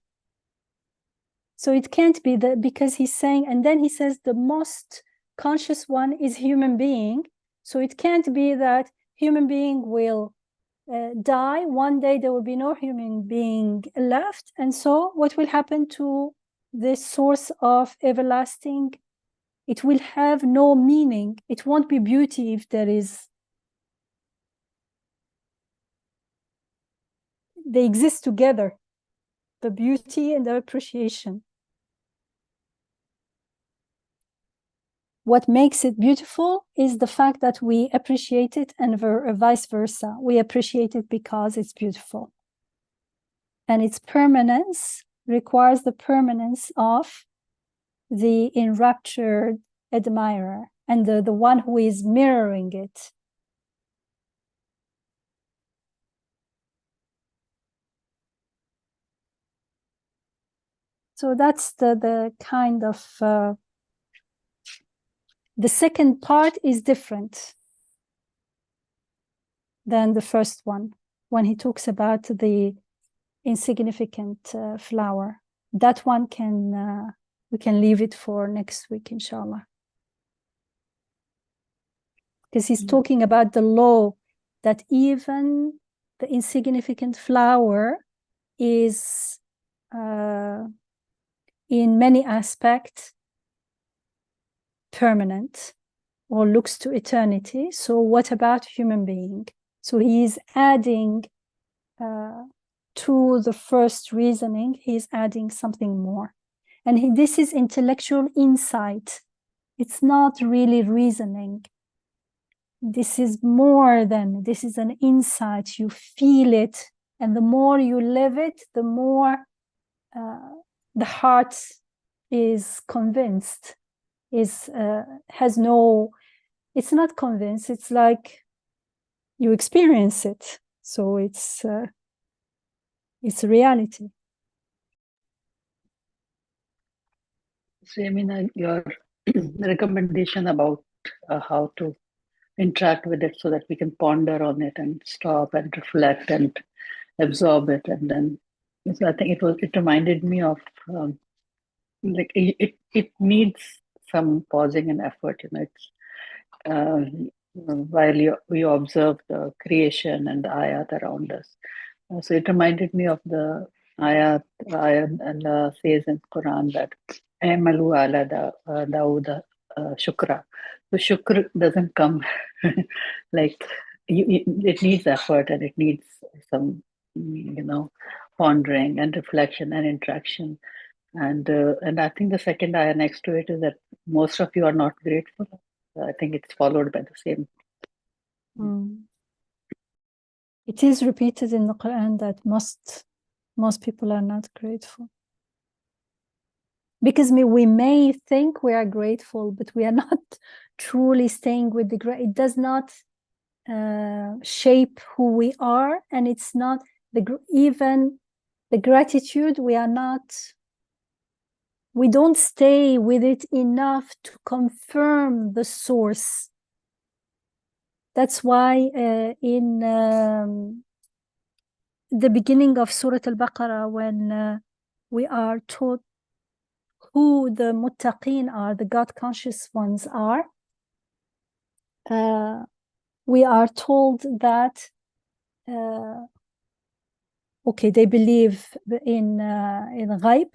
So it can't be that, because he's saying, and then he says the most conscious one is human being. So it can't be that human being will die. One day there will be no human being left. And so what will happen to this source of everlasting? It will have no meaning. It won't be beauty if there is. They exist together, the beauty and the appreciation. What makes it beautiful is the fact that we appreciate it, and vice versa. We appreciate it because it's beautiful. And its permanence requires the permanence of the enraptured admirer and the one who is mirroring it. So that's the kind of, the second part is different than the first one, when he talks about the insignificant flower. That one we can leave it for next week, inshallah. Because he's talking about the law that even the insignificant flower is in many aspects permanent or looks to eternity. So what about human being? So he is adding to the first reasoning, he's adding something more. And this is intellectual insight. It's not really reasoning. This is more than, this is an insight. You feel it. And the more you live it, the more the heart is convinced, has no, it's not convinced, it's like you experience it. So it's a reality. So, I mean, your recommendation about how to interact with it so that we can ponder on it and stop and reflect and absorb it, and then, so I think it reminded me of like it needs some pausing and effort. It's while you observe the creation and the ayat around us. So it reminded me of the ayat Allah says in Quran that Amalu ala Dawood shukra. So shukr doesn't come like it needs effort, and it needs some pondering and reflection and interaction. And I think the second ayah next to it is that most of you are not grateful. I think it's followed by the same. It is repeated in the Quran that most people are not grateful. Because we may think we are grateful, but we are not truly staying with the it does not shape who we are, and it's not even the gratitude. We are not we don't stay with it enough to confirm the source. That's why in the beginning of Surah Al-Baqarah, when we are taught who the muttaqeen are, the God-conscious ones are, we are told that okay, they believe in ghaib,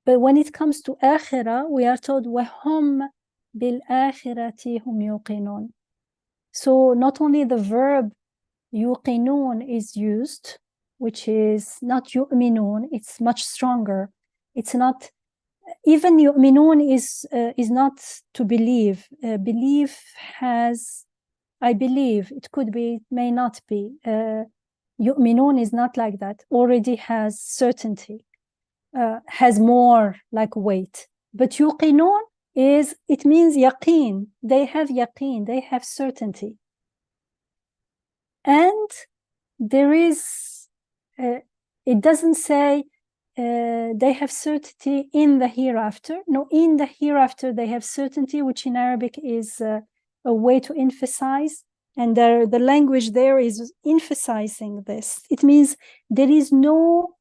but when it comes to akhirah, we are told وَهُمْ بِالْآخِرَةِ هُمْ يُوقِنُونَ. So not only the verb yuqinun is used, which is not yu'minun, it's much stronger. It's not, even yu'minun is not to believe. Belief has, I believe, it could be, it may not be. Yu'minun is not like that, already has certainty, has more like weight. But yuqinun is, it means yaqeen. They have yaqeen, they have certainty. And there is, it doesn't say they have certainty in the hereafter. No, in the hereafter they have certainty, which in Arabic is a way to emphasize. And the language there is emphasizing this. It means there is no,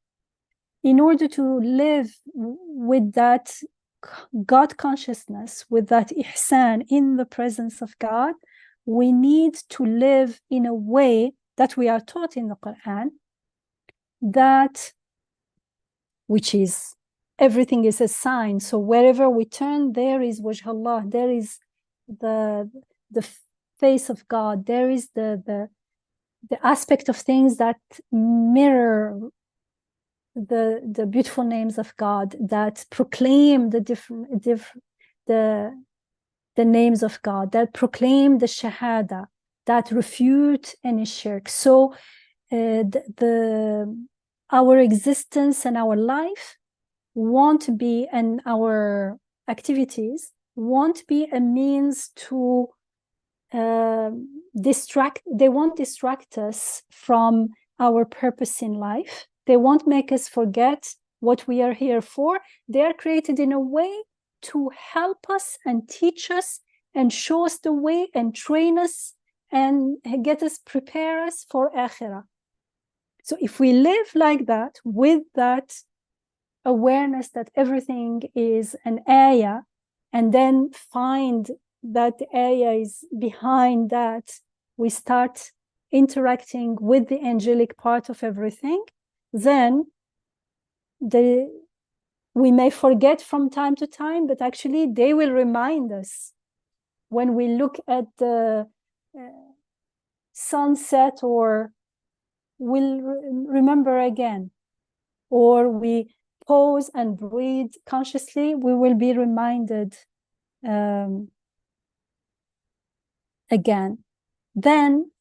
in order to live with that God consciousness, with that ihsan in the presence of God, we need to live in a way that we are taught in the Quran, that, which is, everything is a sign. So wherever we turn, there is wajh Allah, there is the face of God, there is the aspect of things that mirror the beautiful names of God, that proclaim the names of God, that proclaim the shahada, that refute any shirk. So our existence and our life won't be, and our activities won't be a means to they won't distract us from our purpose in life. They won't make us forget what we are here for. They are created in a way to help us and teach us and show us the way and train us and get us, prepare us for akhirah. So if we live like that, with that awareness that everything is an ayah, and then find that the ayah is behind that, we start interacting with the angelic part of everything, then we may forget from time to time, but actually they will remind us when we look at the sunset, or we'll remember again, or we pause and breathe consciously, we will be reminded again. Then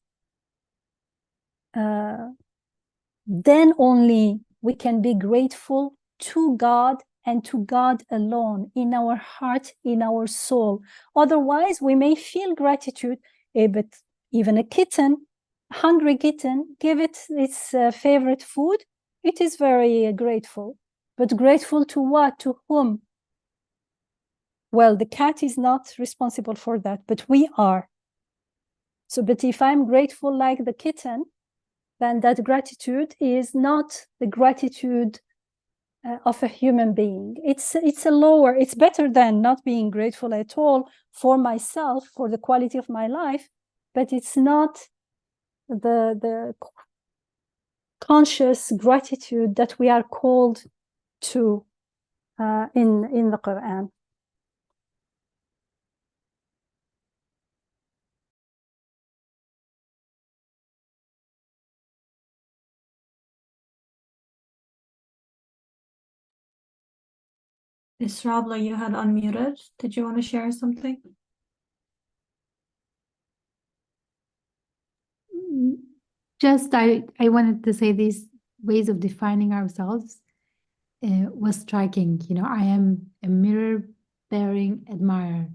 only we can be grateful to God and to God alone, in our heart, in our soul. Otherwise, we may feel gratitude, but even a kitten, a hungry kitten, give it its favorite food, it is very grateful. But grateful to what? To whom? Well, the cat is not responsible for that, but we are. So, but if I'm grateful like the kitten, then that gratitude is not the gratitude of a human being. It's a lower, it's better than not being grateful at all for myself, for the quality of my life, but it's not the conscious gratitude that we are called to in the Quran. Israbla, you had unmuted. Did you want to share something? Just I wanted to say these ways of defining ourselves was striking. You know, I am a mirror-bearing admirer,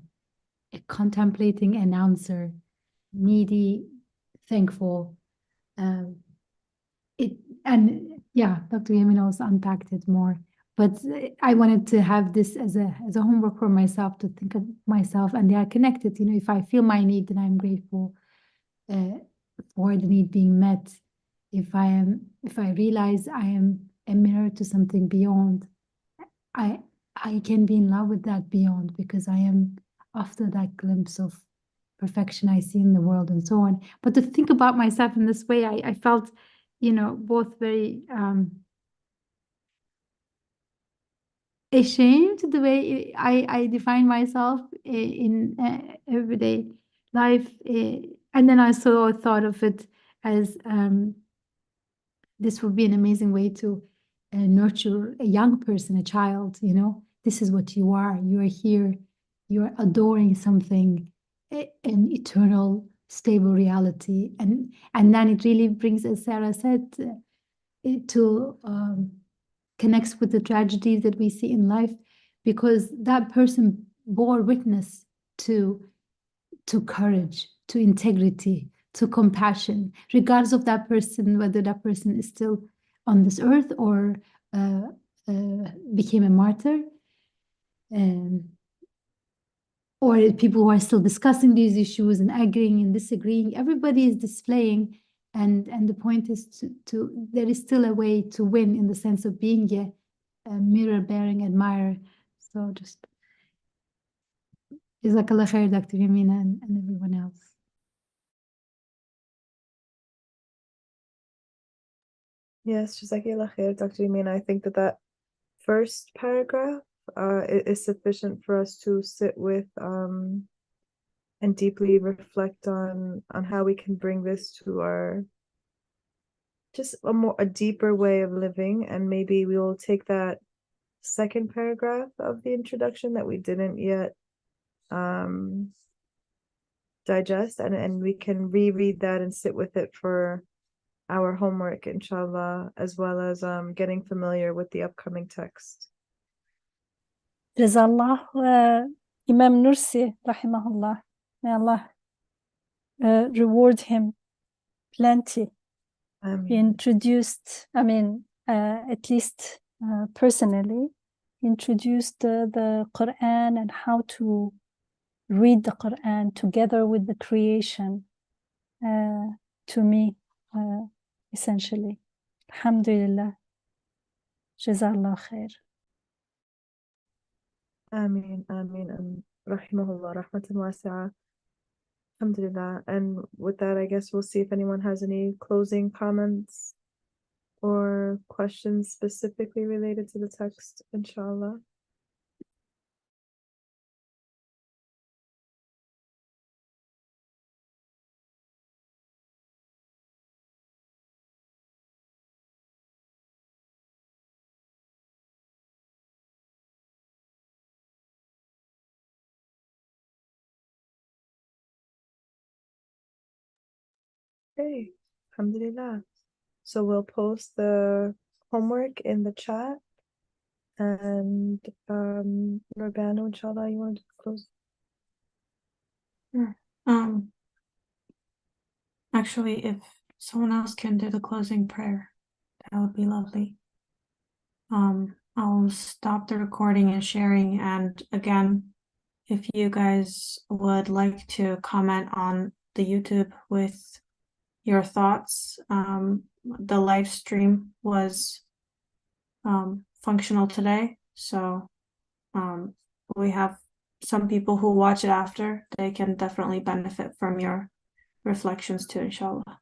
a contemplating announcer, needy, thankful. Dr. Yamin also unpacked it more. but I wanted to have this as a homework for myself, to think of myself, and they are connected. You know, if I feel my need, then I'm grateful for the need being met. If I realize I am a mirror to something beyond, I can be in love with that beyond, because I am after that glimpse of perfection I see in the world, and so on. But to think about myself in this way, I felt, you know, both very ashamed the way I define myself in everyday life, and then I also thought of it as this would be an amazing way to nurture a young person, a child. You know, this is what you are. You are here. You are adoring something, an eternal, stable reality, and then it really brings, as Sarah said, it to connects with the tragedies that we see in life, because that person bore witness to courage, to integrity, to compassion, regardless of that person, whether that person is still on this earth or became a martyr, or people who are still discussing these issues and agreeing and disagreeing. Everybody is displaying, and the point is to there is still a way to win, in the sense of being a mirror bearing admirer. So just Jazakallah khair, Dr. Yamina, and everyone else. Yes, Jazakallah khair, Dr. Yamina. I think that first paragraph is sufficient for us to sit with and deeply reflect on how we can bring this to our just a deeper way of living. And maybe we will take that second paragraph of the introduction that we didn't yet digest, and we can reread that and sit with it for our homework, inshallah, as well as getting familiar with the upcoming text. Jazallah, Imam Nursi, rahimahullah. May Allah reward him plenty. He introduced, I mean, at least personally, introduced the Quran and how to read the Quran together with the creation to me, essentially. Alhamdulillah. Jazallah khair. Ameen, ameen, rahimahullah, rahmatan wasi'ah. Alhamdulillah. And with that, I guess we'll see if anyone has any closing comments or questions specifically related to the text, inshallah. Okay, alhamdulillah. So we'll post the homework in the chat, and Nurbanu, inshallah, you want to close? Actually, if someone else can do the closing prayer, that would be lovely. I'll stop the recording and sharing, and again, if you guys would like to comment on the YouTube with your thoughts, the live stream was functional today, so we have some people who watch it after. They can definitely benefit from your reflections too, inshallah.